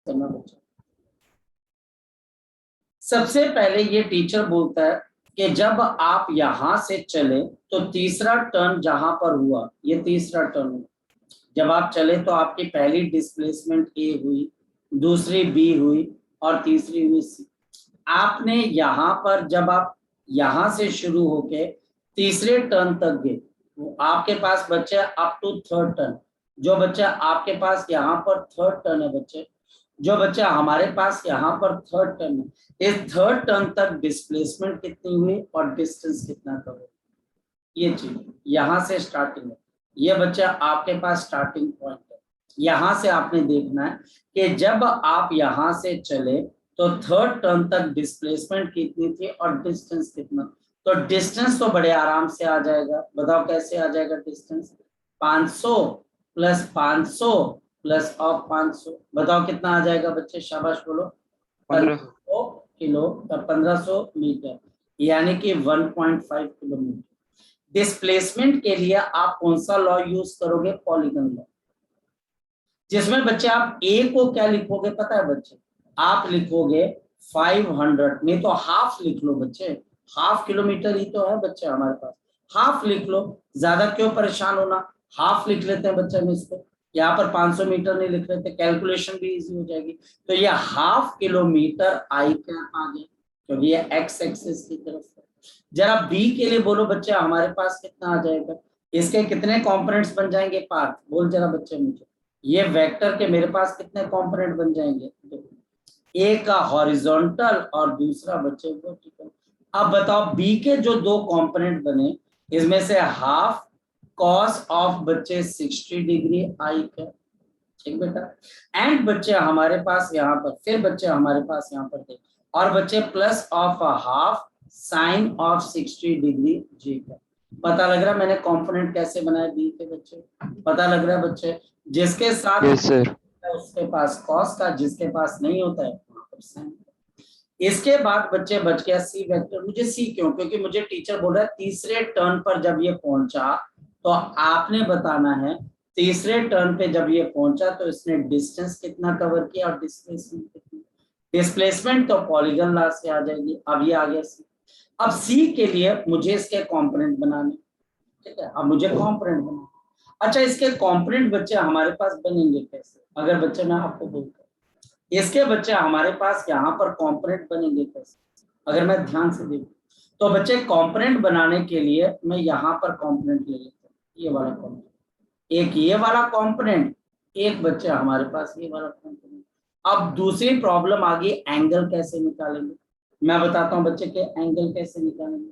करना बच्चा। सबसे पहले ये टीचर बोलता है कि जब आप यहां से चले तो तीसरा टर्न जहां पर हुआ, ये तीसरा टर्न हुआ, जब आप चले तो आपकी पहली डिस्प्लेसमेंट ए हुई, दूसरी बी हुई और तीसरी हुई सी। आपने यहां पर जब आप यहां से शुरू होके तीसरे टर्न तक गए, तो आपके पास बच्चे अप टू थर्ड टर्न। जो बच्चा आपके पास यहाँ पर थर्ड टर्न है बच्चे, जो बच्चा हमारे पास यहाँ पर थर्ड टर्न है, इस थर्ड टर्न तक डिस्प्लेसमेंट कितनी हुई और डिस्टेंस कितना कवर, ये चीज यहाँ से स्टार्टिंग है। ये बच्चा आपके पास स्टार्टिंग पॉइंट है। यहाँ से आपने देखना है कि जब आप यहाँ से चले तो थर्ड टर्न तक डिस्प्लेसमेंट कितनी थी और डिस्टेंस कितना। तो डिस्टेंस तो बड़े आराम से आ जाएगा, बताओ कैसे आ जाएगा डिस्टेंस। 500 प्लस 500 प्लस ऑफ 500, बताओ कितना आ जाएगा बच्चे, शाबाश बोलो। 1500 किलो, 1500 मीटर, यानी कि 1.5 किलोमीटर। डिस्प्लेसमेंट के लिए आप कौन सा लॉ यूज करोगे, पॉलीगन लॉ, जिसमें बच्चे आप ए को क्या लिखोगे पता है बच्चे, आप लिखोगे 500, नहीं तो हाफ लिख लो बच्चे, हाफ किलोमीटर ही तो है बच्चे हमारे पास, हाफ लिख लो, ज्यादा क्यों परेशान होना, हाफ लिख लेते हैं बच्चे हम इसको, यहाँ पर 500 मीटर नहीं लिख लेते, कैलकुलेशन भी इजी हो जाएगी। तो ये हाफ किलोमीटर आई कैप आ गया, क्योंकि ये एक्स एक्सिस की तरफ है। जरा बी के लिए बोलो बच्चे, हमारे पास कितना आ जाएगा, इसके कितने कंपोनेंट्स बन जाएंगे पार्ट, बोल जरा बच्चे मुझे। ये वेक्टर के मेरे पास कितने कंपोनेंट बन जाएंगे, एक का हॉरिजॉन्टल और दूसरा बच्चे वर्टिकल। अब बताओ बी के जो दो कंपोनेंट बने, इसमें से हाफ कॉस ऑफ बच्चे 60 डिग्री आई का, ठीक बेटा, एंड बच्चे हमारे पास यहाँ पर, फिर बच्चे हमारे पास यहाँ पर थे, और बच्चे plus of half sine of 60 degree जी का। पता लग रहा है मैंने कंपोनेंट कैसे बनाए बी के बच्चे, पता लग रहा है बच्चे, जिसके साथ यस सर, उसके पास कॉस का, जिसके पास नहीं होता है वहां पर साइन। इसके बाद बच्चे बच गया सी वेक्टर। मुझे सी क्यों, क्योंकि मुझे टीचर बोल रहा है तीसरे टर्न पर जब ये पहुंचा तो आपने बताना है तीसरे टर्न पे जब ये पहुंचा तो इसने डिस्टेंस कितना कवर किया और डिस्प्लेसमेंट कितना। डिस्प्लेसमेंट तो पॉलीगन लॉ से आ जाएगी। अब ये आ गया सी। अब सी के लिए मुझे इसके कंपोनेंट बनाने, ठीक है, अब मुझे कंपोनेंट बनाना। अच्छा, इसके कंपोनेंट बच्चे हमारे पास बनेंगे कैसे, अगर बच्चे मैं आपको बोलता हूं इसके बच्चे हमारे पास यहाँ पर कंपोनेंट बनेंगे कैसे, अगर मैं ध्यान से देखूं तो बच्चे कंपोनेंट बनाने के लिए मैं यहाँ पर कंपोनेंट ले लेता हूँ, ये वाला कंपोनेंट, एक ये वाला कंपोनेंट, एक बच्चे हमारे पास ये वाला कंपोनेंट। अब दूसरी प्रॉब्लम आ गई, एंगल कैसे निकालेंगे। मैं बताता हूँ बच्चे के एंगल कैसे निकालेंगे,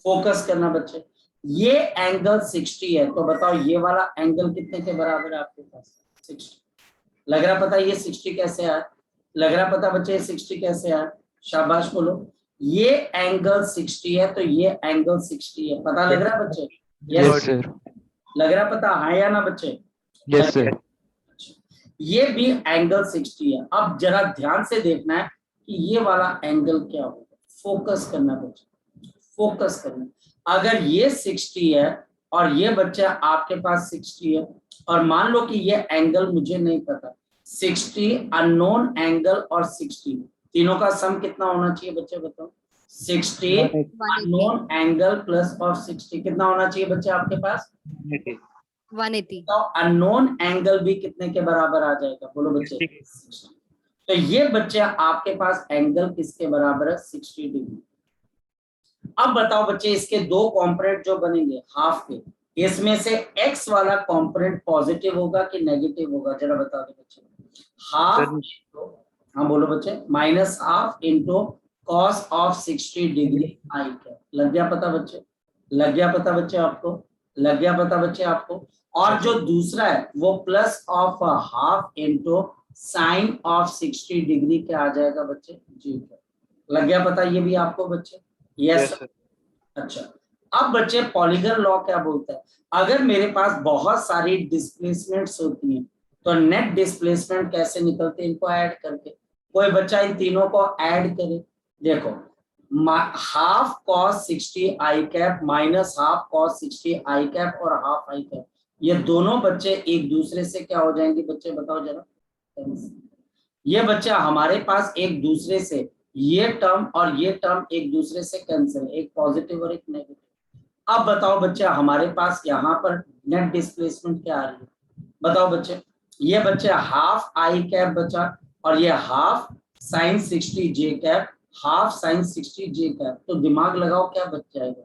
फोकस करना बच्चे। ये एंगल 60 है, तो बताओ ये वाला एंगल कितने के बराबर है आपके पास, 60। लग रहा पता ये 60 कैसे आया, लग रहा पता बच्चे 60 कैसे आया, शाबाश बोलो। ये एंगल 60 है तो ये एंगल 60 है, पता लग रहा है बच्चे, यस सर, लग रहा पता है या ना बच्चे, यस सर। ये भी एंगल 60 है। अब जरा ध्यान से देखना है कि ये वाला एंगल क्या होगा, फोकस करना बच्चे, फोकस करना। अगर ये 60 है और ये बच्चा आपके पास 60 है, और मान लो कि ये एंगल मुझे नहीं पता, 60 अननोन एंगल और 60 तीनों का सम कितना होना चाहिए बच्चे बताओ, 60 अननोन एंगल प्लस ऑफ 60 कितना होना चाहिए बच्चे आपके पास, 180। तो अननोन एंगल भी कितने के बराबर आ जाएगा, बोलो बच्चे, 60। तो ये बच्चे आपके पास एंगल किसके बराबर है, 60 डिग्री। अब बताओ बच्चे इसके दो कंपोनेंट जो बनेंगे हाफ के, इसमें से एक्स वाला कंपोनेंट पॉजिटिव होगा कि नेगेटिव होगा, जरा बता दो बच्चे। हाफ, हाँ बोलो बच्चे, minus half into cos of 60 degree I क्या, लग गया पता बच्चे, लग गया पता बच्चे आपको, लग गया पता बच्चे आपको। और जो दूसरा है वो plus of half into sine of 60 degree क्या आ जाएगा बच्चे, जी, लग गया पता ये भी आपको बच्चे, यस। अच्छा, अब बच्चे पॉलीगन लॉ क्या बोलता है, अगर मेरे पास बहुत सारी डिस्प्लेसमेंट्स होती हैं तो नेट डिस्प्लेसमेंट कैसे निकलते हैं, इनको ऐड करके। कोई बच्चा इन तीनों को ऐड करे, देखो हाफ कॉस 60 आई कैप माइनस हाफ कॉस 60 आई कैप और हाफ आई कैप, ये दोनों बच्चे एक दूसरे से क्या हो जाएंगे बच्चे बताओ जरा, ये बच्चा हमारे पास एक दूसरे से ये टर्म और ये टर्म एक दूसरे से कैंसिल, एक पॉजिटिव और एक नेगेटिव। अब बताओ बच्चा हमारे पास यहाँ पर नेट डिस्प्लेसमेंट क्या आ रही है, बताओ बच्चे। ये बच्चे हाफ आई कैप बचा और ये हाफ साइन 60 जे कैप, हाफ साइन 60 जे कैप। तो दिमाग लगाओ क्या बच जाएगा,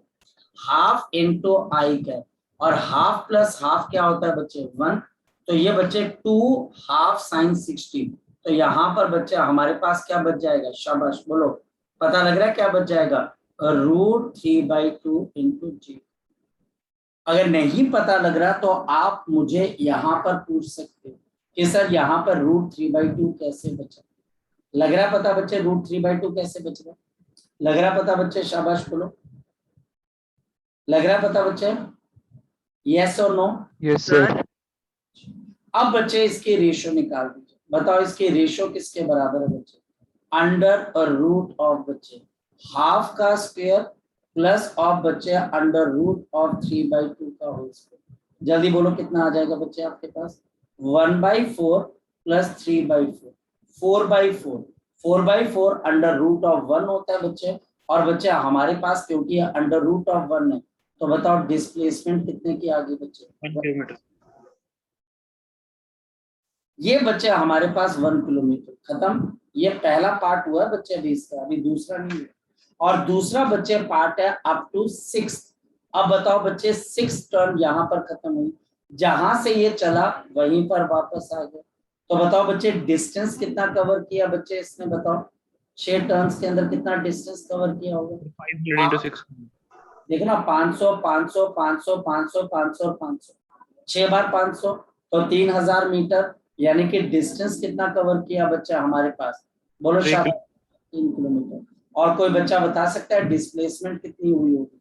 हाफ इंटू आई कैप, और हाफ प्लस हाफ क्या होता है बच्चे 1। तो ये बच्चे 2 हाफ साइन 60। तो यहाँ पर बच्चे हमारे पास क्या बच जाएगा, शाबाश बोलो, पता लग रहा है क्या बच जाएगा, √3/2 इंटू जी। अगर नहीं पता लग रहा तो आप मुझे यहाँ पर पूछ सकते हो कि सर यहाँ पर √3/2 कैसे बचा। लग रहा पता बच्चे √3/2 कैसे बच रहा, लग रहा पता बच्चे, शाबाश बोलो, लग रहा पता बच्चे, यस और नो। Yes, sir. अब बच्चे इसकी रेशियो निकाल दीजिए, बताओ इसकी रेशियो किसके बराबर है बच्चे, अंडर और रूट ऑफ बच्चे हाफ का स्क्वायर प्लस ऑफ बच्चे अंडर रूट ऑफ 3/2 का होल स्क्वायर। जल्दी बोलो कितना आ जाएगा बच्चे आपके पास, 1/4 प्लस 3/4, 4/4, 4/4 अंडर रूट ऑफ 1 होता है बच्चे। और बच्चे हमारे पास क्योंकि अंडर रूट ऑफ 1 है, तो बताओ डिस्प्लेसमेंट कितने की आ गई बच्चे, 1 किलोमीटर। ये बच्चे हमारे पास 1 किलोमीटर। खत्म, ये पहला पार्ट हुआ है बच्चे अभी इसका, अभी दूसरा नहीं है। और दूसरा बच्चे पार्ट है अप टू 6। अब बताओ बच्चे 6 टर्न यहाँ पर खत्म हुई, जहां से ये चला वहीं पर वापस आ गया। तो बताओ बच्चे डिस्टेंस कितना कवर किया बच्चे इसने, बताओ 6 टर्न्स के अंदर कितना डिस्टेंस कवर किया होगा। 500 into 6। देखना 500 500 500 500 500 और 500, 6 बार 500 तो 3000 मीटर, यानी कि डिस्टेंस कितना कवर किया बच्चा हमारे पास, बोलो शाबाश, 3 किलोमीटर। और कोई बच्चा बता सकता है डिस्प्लेसमेंट कितनी हुई होगी,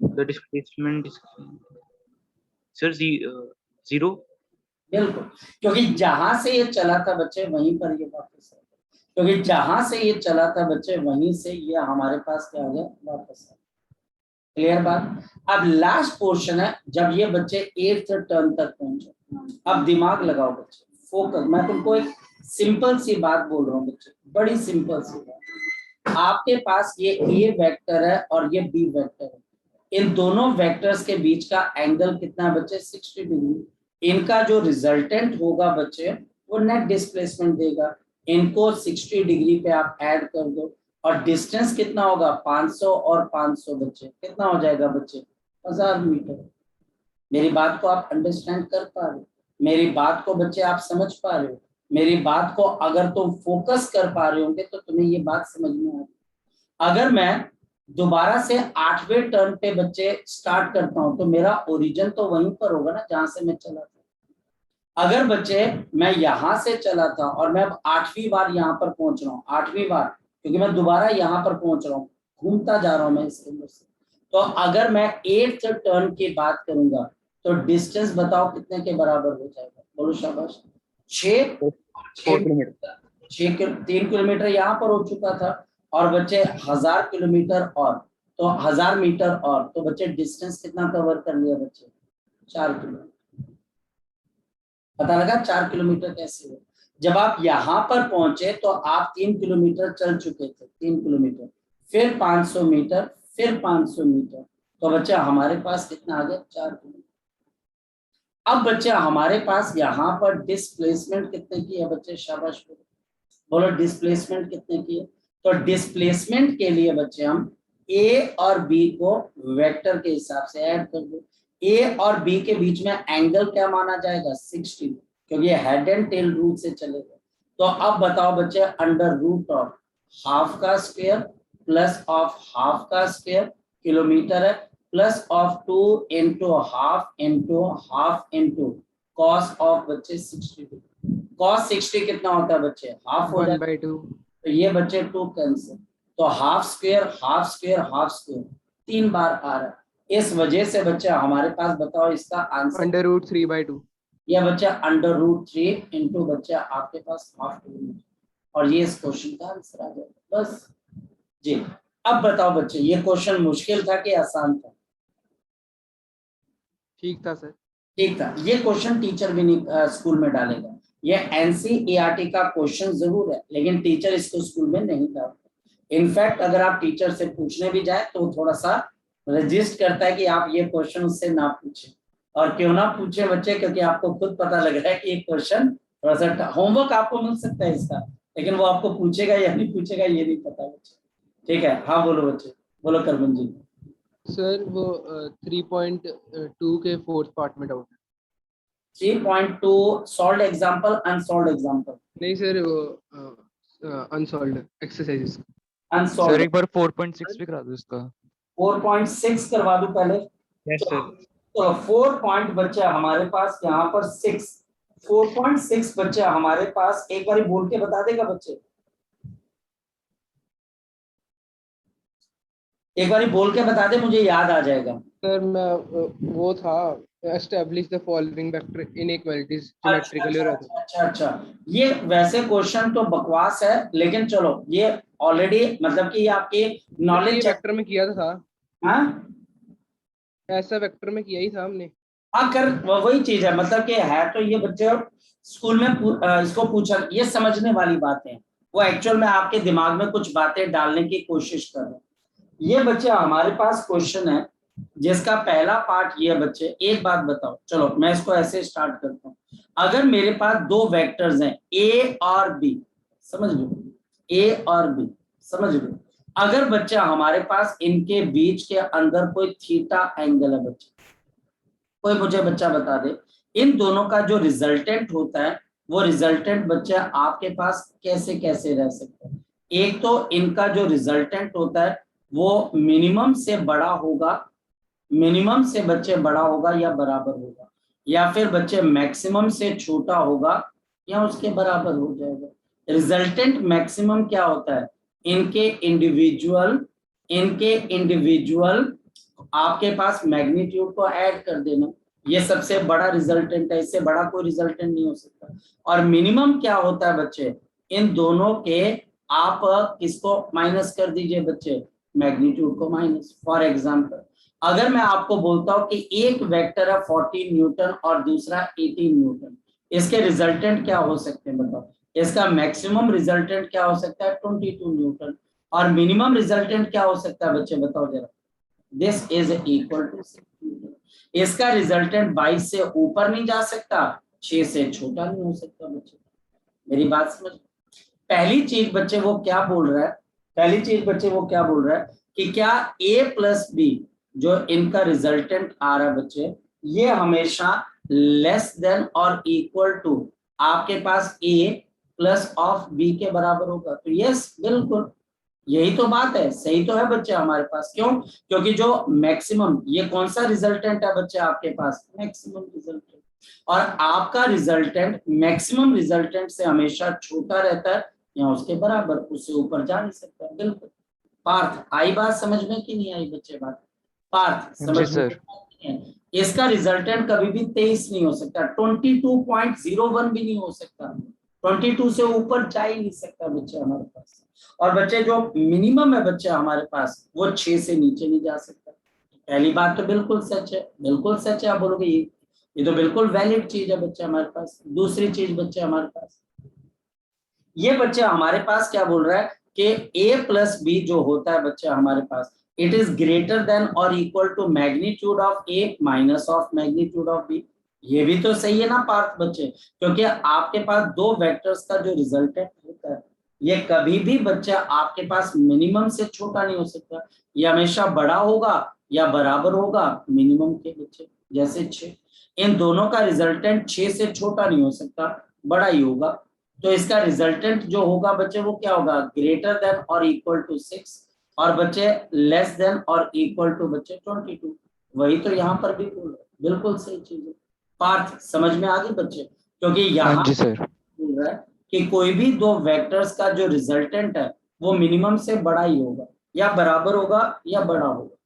The displacement is sir 0। बिल्कुल, क्योंकि जहां से ये चला था बच्चे वहीं पर ये वापस आ गया, क्योंकि जहां से ये चला था बच्चे वहीं से ये हमारे पास क्या आ गया, वापस आ गया। क्लियर बात। अब लास्ट पोर्शन है, जब ये बच्चे 8th टर्न तक पहुंचे। अब दिमाग लगाओ बच्चे, फोकस, मैं तुमको एक सिंपल सी बात बोल रहा हूँ बच्चे, बड़ी सिंपल सी बात। आपके पास ये ए वेक्टर है और ये बी वेक्टर है, इन दोनों वेक्टर्स के बीच का एंगल कितना है बच्चे, 60 डिग्री। इनका जो रिजल्टेंट होगा बच्चे वो नेट डिस्प्लेसमेंट देगा। इनको 60 डिग्री पे आप ऐड कर दो, और डिस्टेंस कितना होगा 500 और 500 बच्चे कितना हो जाएगा बच्चे, 1000 मीटर। मेरी बात को आप अंडरस्टैंड कर पा रहे हो, मेरी बात को बच्चे आप समझ पा रहे हो, मेरी बात को अगर तुम फोकस कर पा रहे होंगे तो तुम्हें ये बात समझ में आ रही। अगर मैं दोबारा से 8वें टर्न पे बच्चे स्टार्ट करता हूं तो मेरा ओरिजिन तो वहीं पर होगा ना जहां से मैं चला था। अगर बच्चे मैं यहां से चला था और मैं अब 8वीं बार यहाँ पर पहुंच रहा हूँ, 8वीं बार, क्योंकि मैं दोबारा यहाँ पर पहुंच रहा हूँ, घूमता जा रहा हूँ मैं इसके अंदर से। तो अगर मैं 8th टर्न की बात करूंगा तो डिस्टेंस बताओ कितने के बराबर हो जाएगा, बोलो शाबाश, 6 किलोमीटर। 3 किलोमीटर यहाँ पर हो चुका था, और बच्चे 1000 किलोमीटर और, तो 1000 मीटर और, तो बच्चे डिस्टेंस कितना कवर कर लिया बच्चे, 4 किलोमीटर। पता लगा 4 किलोमीटर कैसे हो। जब आप यहाँ पर पहुंचे तो आप 3 किलोमीटर चल चुके थे, 3 किलोमीटर, फिर 500 मीटर, फिर 500 मीटर, तो बच्चा हमारे पास कितना आ गया, 4 किलोमीटर। अब बच्चा हमारे पास यहाँ पर डिस्प्लेसमेंट कितने की है बच्चे, शाबाश बोलो डिस्प्लेसमेंट कितने की है। तो डिस्प्लेसमेंट के लिए बच्चे हम ए और बी को वेक्टर के हिसाब से ऐड कर दो। ए और बी के बीच में एंगल क्या माना जाएगा, 60, क्योंकि ये हेड एंड टेल रूट से चलेगा। तो अब बताओ बच्चे अंडर रूट ऑफ हाफ का स्क्वायर प्लस ऑफ हाफ का स्क्वायर, किलोमीटर है, plus of 2 into half into cos of बच्चे 60 डिग्री। कॉस 60 कितना होता है बच्चे, हाफ हो जाता है, 1/2. तो ये बच्चे 2 कैंसिल, तो half square half square half square 3 बार आ रहा है। इस वजह से बच्चे हमारे पास बताओ इसका आंसर, √3/2. ये बच्चा अंडर रूट 3 इंटू बच्चा आपके पास हाफ किलोमीटर, और ये इस क्वेश्चन का आंसर आ जाएगा बस जी। अब बताओ बच्चे ये क्वेश्चन मुश्किल था कि आसान था, ठीक था सर. ठीक था। ये क्वेश्चन टीचर भी नहीं स्कूल में डालेगा, ये एनसीईआरटी का क्वेश्चन जरूर है, लेकिन टीचर इसको स्कूल में नहीं डालते। इनफैक्ट अगर आप टीचर से पूछने भी जाए तो थोड़ा सा रजिस्ट करता है कि आप ये क्वेश्चन उससे ना पूछें। और क्यों ना पूछे बच्चे, क्योंकि आपको खुद पता लग रहा है कि एक क्वेश्चन थोड़ा सा होमवर्क आपको मिल सकता है इसका, लेकिन वो आपको पूछेगा या नहीं पूछेगा ये नहीं पता बच्चे। ठीक है, हाँ बोलो बच्चे, बोलो करमन जी। सर वो 3.2 के फोर्थ पार्ट में डाउट है। 3.2 सॉल्व्ड एग्जांपल, अनसॉल्व्ड एग्जांपल? नहीं सर, वो अनसॉल्व्ड एक्सरसाइजेस। Sir unsolved. एक बार 4.6 भी करा दो इसका। 4.6 करवा दूं पहले? Yes, sir. तो 4 पॉइंट बच्चा हमारे पास यहाँ पर 6, 4.6 बच्चा हमारे पास। एक बार बोल के बता देगा बच्चे, एक बार बोल के बता दे, मुझे याद आ जाएगा। सर मैं वो था establish the following vector inequalities अच्छा ज्योमेट्रिकली अच्छा रहता है। अच्छा अच्छा, ये वैसे क्वेश्चन तो बकवास है, लेकिन चलो ये ऑलरेडी मतलब कि आपके ये नॉलेज। वेक्टर में किया था, हाँ ऐसा वेक्टर में किया ही था हमने। हाँ कर, वही चीज है, मतलब कि है तो ये बच्चे स्कूल में इसको पूछा, ये समझने वाली बातें हैं। वो एक्चुअल में आपके दिमाग में कुछ बातें डालने की कोशिश कर रहे हैं। ये बच्चे हमारे पास क्वेश्चन है जिसका पहला पार्ट ये बच्चे, एक बात बताओ, चलो मैं इसको ऐसे स्टार्ट करता हूँ। अगर मेरे पास दो वेक्टर्स हैं ए और बी, समझ लो, ए और बी, समझ लो। अगर बच्चा हमारे पास इनके बीच के अंदर कोई थीटा एंगल है बच्चा, कोई मुझे बच्चा बता दे, इन दोनों का जो रिजल्टेंट होता है वो रिजल्टेंट बच्चा आपके पास कैसे कैसे रह सकता है? एक तो इनका जो रिजल्टेंट होता है वो मिनिमम से बड़ा होगा, मिनिमम से बच्चे बड़ा होगा या बराबर होगा, या फिर बच्चे मैक्सिमम से छोटा होगा या उसके बराबर हो जाएगा। रिजल्टेंट मैक्सिमम क्या होता है? इनके इंडिविजुअल आपके पास मैग्नीट्यूड को ऐड कर देना, ये सबसे बड़ा रिजल्टेंट है, इससे बड़ा कोई रिजल्टेंट नहीं हो सकता। और मिनिमम क्या होता है बच्चे? इन दोनों के आप किसको माइनस कर दीजिए बच्चे? मैग्नीट्यूड को माइनस। फॉर एग्जांपल अगर मैं आपको बोलता हूं कि एक वेक्टर है 14 न्यूटन और दूसरा 18 न्यूटन, इसके रिजल्टेंट क्या हो सकते हैं बताओ? इसका मैक्सिमम रिजल्टेंट क्या हो सकता है? 22 न्यूटन। और मिनिमम रिजल्टेंट क्या हो सकता है बच्चे बताओ जरा? This is equal to 6 newton. इसका रिजल्टेंट 22 से ऊपर नहीं जा सकता, 6 से छोटा नहीं हो सकता बच्चे। मेरी बात समझ? पहली चीज बच्चे वो क्या बोल रहा है, पहली चीज बच्चे वो क्या बोल रहा है कि क्या a प्लस बी जो इनका रिजल्टेंट आ रहा है बच्चे, ये हमेशा लेस देन और इक्वल टू आपके पास a प्लस ऑफ b के बराबर होगा? तो यस बिल्कुल, यही तो बात है, सही तो है बच्चे हमारे पास। क्यों? क्योंकि जो मैक्सिमम, ये कौन सा रिजल्टेंट है बच्चे आपके पास? Maximum resultant. और आपका रिजल्टेंट मैक्सिमम रिजल्टेंट से हमेशा छोटा रहता है या उसके बराबर, उससे ऊपर जा नहीं सकता। बिल्कुल। पार्थ, आई बात समझ में कि नहीं आई बच्चे? बात पार्थ समझ में सर। नहीं है? इसका रिजल्टेंट कभी भी 23 नहीं हो सकता, 22.01 भी नहीं हो सकता, 22 से ऊपर जा ही नहीं सकता बच्चे हमारे पास। और बच्चे जो मिनिमम है बच्चे हमारे पास वो 6 से नीचे नहीं जा सकता। पहली बात तो बिल्कुल सच है, बिल्कुल सच है। आप बोलोगे ये तो बिल्कुल वैलिड चीज है बच्चे हमारे पास। दूसरी चीज बच्चे हमारे पास, ये बच्चे हमारे पास क्या बोल रहा है कि a प्लस बी जो होता है बच्चे हमारे पास, इट इज ग्रेटर देन और equal to magnitude of a minus of magnitude of b। ये भी तो सही है ना पार्थ बच्चे? क्योंकि आपके पास दो वेक्टर्स का जो रिजल्टेंट होता है ये कभी भी बच्चा आपके पास मिनिमम से छोटा नहीं हो सकता, ये हमेशा बड़ा होगा या बराबर होगा मिनिमम के बच्चे, जैसे 6। इन दोनों का रिजल्टेंट 6 से छोटा नहीं हो सकता, बड़ा ही होगा। तो इसका रिजल्टेंट जो होगा बच्चे वो क्या होगा? ग्रेटर देन और इक्वल टू 6, और बच्चे लेस देन और इक्वल टू बच्चे 22। वही तो यहाँ पर भी बोल रहे, बिल्कुल सही चीज है। पार्थ समझ में आ गई बच्चे? क्योंकि यहाँ हाँ जी सर। बोल रहा है कि कोई भी दो वेक्टर्स का जो रिजल्टेंट है वो मिनिमम से बड़ा ही होगा या बराबर होगा या बड़ा होगा,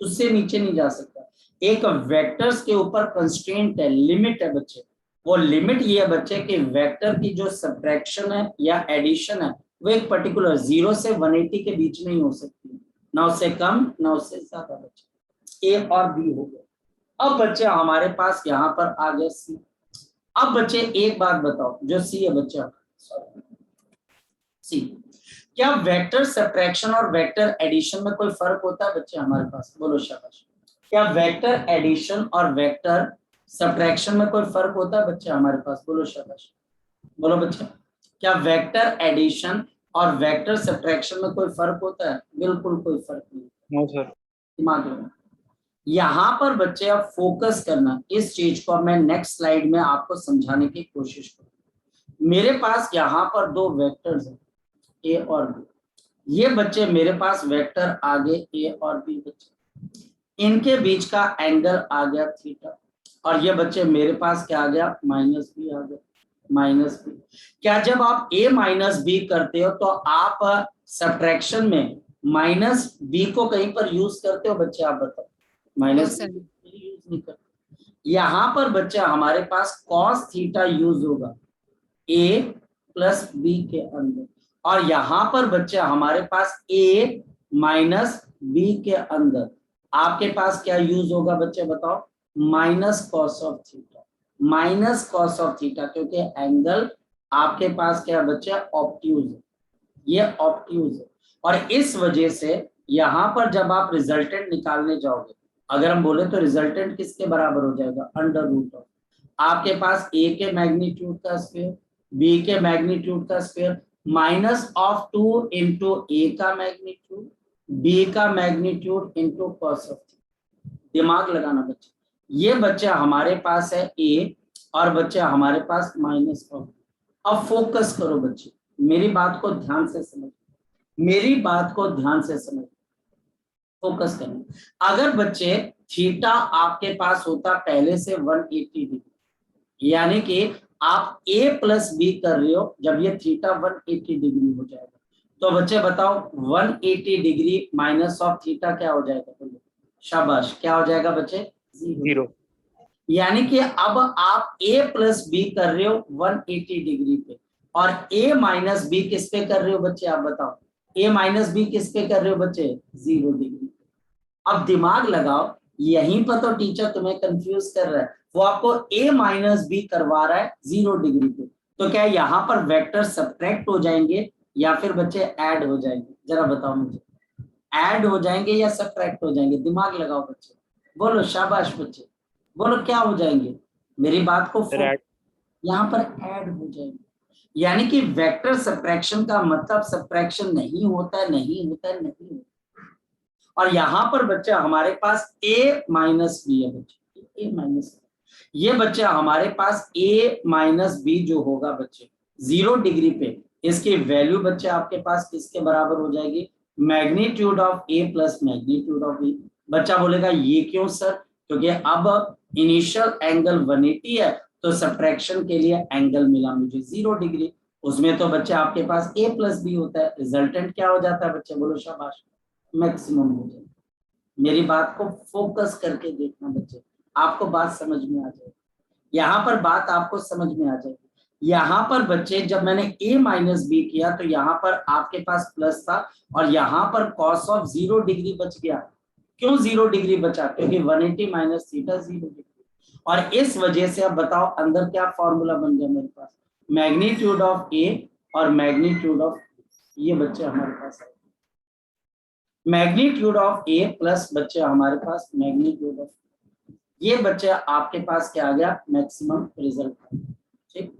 उससे नीचे नहीं जा सकता। एक वेक्टर्स के ऊपर कंस्ट्रेंट है, लिमिट है बच्चे। वो लिमिट ये है बच्चे कि वेक्टर की जो सब्ट्रैक्शन है या एडिशन है वो एक पर्टिकुलर 0 से 180 के बीच में ही हो सकती है, ना उससे कम ना उससे ज्यादा बच्चे। ए और बी हो गया। अब बच्चे हमारे पास यहाँ पर आ गया सी। अब बच्चे एक बात बताओ, जो सी है बच्चा, सी, क्या वेक्टर सब्ट्रैक्शन और वेक्टर एडिशन में कोई फर्क होता है बच्चे हमारे पास? बोलो शाबाश। क्या वेक्टर एडिशन और वेक्टर सब्ट्रैक्शन में कोई फर्क होता है बच्चे हमारे पास? बोलो शाबाश। बोलो बच्चे, क्या वेक्टर एडिशन और वेक्टर सब्ट्रैक्शन में कोई फर्क होता है? बिल्कुल कोई फर्क नहीं। No sir. दिमाग में यहाँ पर बच्चे अब फोकस करना, इस चीज को मैं नेक्स्ट स्लाइड में आपको समझाने की कोशिश करूँ। मेरे पास यहाँ पर दो वेक्टर्स हैं, ए और बी। ये बच्चे मेरे पास वेक्टर आ गए ए और बी बच्चे, इनके बीच का एंगल आ गया थीटा, और ये बच्चे मेरे पास क्या आ गया? माइनस बी आ गया, माइनस बी। क्या जब आप ए माइनस बी करते हो तो आप सब्ट्रैक्शन में माइनस बी को कहीं पर यूज करते हो बच्चे? आप बताओ। Minus sir. यूज नहीं करते। यहाँ पर बच्चा हमारे पास कॉस थीटा यूज होगा ए प्लस बी के अंदर, और यहाँ पर बच्चा हमारे पास ए माइनस बी के अंदर आपके पास क्या यूज होगा बच्चे बताओ? Minus cos of theta, minus cos of theta, क्योंकि एंगल आपके पास क्या बच्चा? ऑब्ट्यूज है, ये ऑब्ट्यूज है। और इस वजह से यहाँ पर जब आप रिजल्टेंट निकालने जाओगे, अगर हम बोले तो रिजल्टेंट किसके बराबर हो जाएगा? अंडर रूट ऑफ आपके पास ए के मैग्नीट्यूड का स्क्वायर, बी के मैग्नीट्यूड का स्क्वायर, माइनस ऑफ 2 इंटू ए का मैग्नीट्यूड, बी का magnitude into cos of theta. दिमाग लगाना बच्चे, ये बच्चा हमारे पास है ए और बच्चा हमारे पास माइनस ऑफ। अब फोकस करो बच्चे, मेरी बात को ध्यान से समझो, मेरी बात को ध्यान से समझो, फोकस करना। अगर बच्चे थीटा आपके पास होता पहले से 180 डिग्री, यानी कि आप a प्लस बी कर रहे हो, जब ये थीटा 180 डिग्री हो जाएगा तो बच्चे बताओ 180 डिग्री माइनस ऑफ थीटा क्या हो जाएगा? बोलो शाबाश, क्या हो जाएगा बच्चे? जीरो। यानी कि अब आप a प्लस बी कर रहे हो 180 डिग्री पे, और a माइनस बी किस पे कर रहे हो बच्चे? आप बताओ, a माइनस बी किस पे कर रहे हो बच्चे? 0 डिग्री। अब दिमाग लगाओ, यहीं पर तो टीचर तुम्हें कंफ्यूज कर रहा है, वो आपको a माइनस बी करवा रहा है 0 डिग्री पे, तो क्या यहाँ पर वेक्टर सब्ट्रैक्ट हो जाएंगे या फिर बच्चे ऐड हो जाएंगे? जरा बताओ मुझे, ऐड हो जाएंगे या सब्ट्रैक्ट हो जाएंगे? दिमाग लगाओ बच्चे, बोलो शाबाश बच्चे, बोलो क्या हो जाएंगे? मेरी बात को सर यहाँ पर ऐड हो जाएंगे। यानी कि वेक्टर सब्ट्रैक्शन का मतलब सब्ट्रैक्शन नहीं होता है, नहीं होता है, नहीं होता। और यहाँ पर बच्चा हमारे पास a माइनस बी है बच्चे, a माइनस, ये बच्चा हमारे पास a माइनस बी जो होगा बच्चे 0 डिग्री पे, इसकी वैल्यू बच्चे आपके पास किसके बराबर हो जाएगी? Magnitude of a plus magnitude of b। बच्चा बोलेगा ये क्यों सर? क्योंकि अब इनिशियल एंगल 180 है, तो सब्ट्रैक्शन के लिए एंगल मिला मुझे 0 डिग्री, उसमें तो बच्चे आपके पास a प्लस बी होता है, रिजल्टेंट क्या हो जाता है बच्चे? बोलो शाबाश, मैक्सिमम हो जाए। मेरी बात को फोकस करके देखना बच्चे, आपको बात समझ में आ जाएगी, यहाँ पर बात आपको समझ में आ जाएगी। यहाँ पर बच्चे जब मैंने a माइनस बी किया तो यहाँ पर आपके पास प्लस था, और यहाँ पर कॉस ऑफ 0 डिग्री बच गया। क्यों 0 डिग्री बचा? क्योंकि 180 माइनस थीटा 0 डिग्री, और इस वजह से अब बताओ अंदर क्या फॉर्मूला बन गया मेरे पास? मैग्नीट्यूड ऑफ a और मैग्नीट्यूड ऑफ, ये बच्चे हमारे पास है मैग्नीट्यूड ऑफ a प्लस बच्चे हमारे पास मैग्नीट्यूड ऑफ, ये बच्चे आपके पास क्या आ गया? Maximum result. ठीक,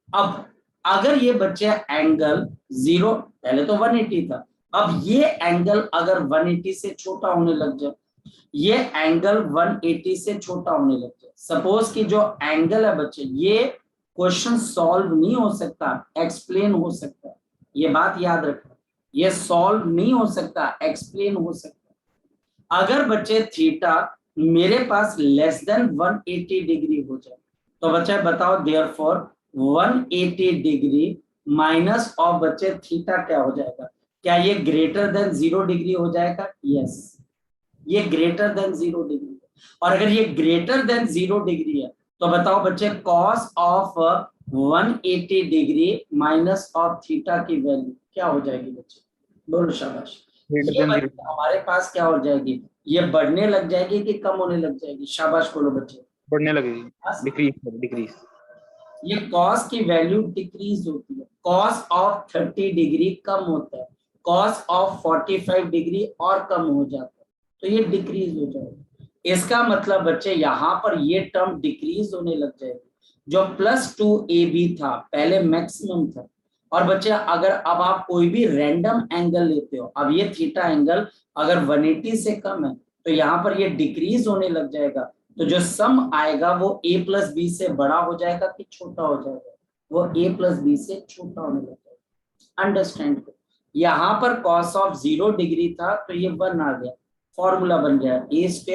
अब अगर ये बच्चे एंगल 0, पहले तो 180 था, अब ये एंगल अगर 180 से छोटा होने लग जाए, ये एंगल 180 से छोटा होने लग जाए, सपोज कि जो एंगल है बच्चे, ये क्वेश्चन सॉल्व नहीं हो सकता, एक्सप्लेन हो सकता है, ये बात याद रखना, ये सॉल्व नहीं हो सकता, एक्सप्लेन हो सकता। अगर बच्चे थीटा मेरे पास लेस देन 180 डिग्री हो जाए तो बच्चे बताओ देयरफॉर 180 डिग्री माइनस ऑफ बच्चे थीटा क्या हो जाएगा? क्या ये ग्रेटर देन 0 डिग्री हो जाएगा? यस, ये ग्रेटर देन 0 डिग्री। और अगर ये ग्रेटर देन 0 डिग्री है तो बताओ बच्चे cos of 180 degree minus of theta की वैल्यू क्या हो जाएगी बच्चे? बोलो शाबाश। ये हमारे पास क्या हो जाएगी? ये बढ़ने लग जाएगी कि कम होने लग जाएगी? शाबाश बोलो बच्चे। बढ़ने लगेगी, डिक्रीज डिक्रीज। ये कॉस की वैल्यू डिक्रीज होती है, कॉस ऑफ 30 डिग्री कम होता है, कॉस ऑफ 45 डिग्री और कम हो जाता है, तो ये डिक्रीज हो जाएगा। इसका मतलब बच्चे यहाँ पर ये टर्म डिक्रीज होने लग जाएगी। जो +2ab था पहले मैक्सिमम था, और बच्चे अगर अब आप कोई भी रैंडम एंगल लेते हो, अब ये थीटा एंगल अगर 180 से कम है तो यहाँ पर ये डिक्रीज होने लग जाएगा, तो जो सम आएगा वो a+b से बड़ा हो जाएगा कि छोटा हो जाएगा, वो a+b से छोटा होने लग जाएगा। अंडरस्टैंड करो, यहाँ पर cos ऑफ 0 डिग्री था तो ये 1 आ गया, फॉर्मूला बन गया a² +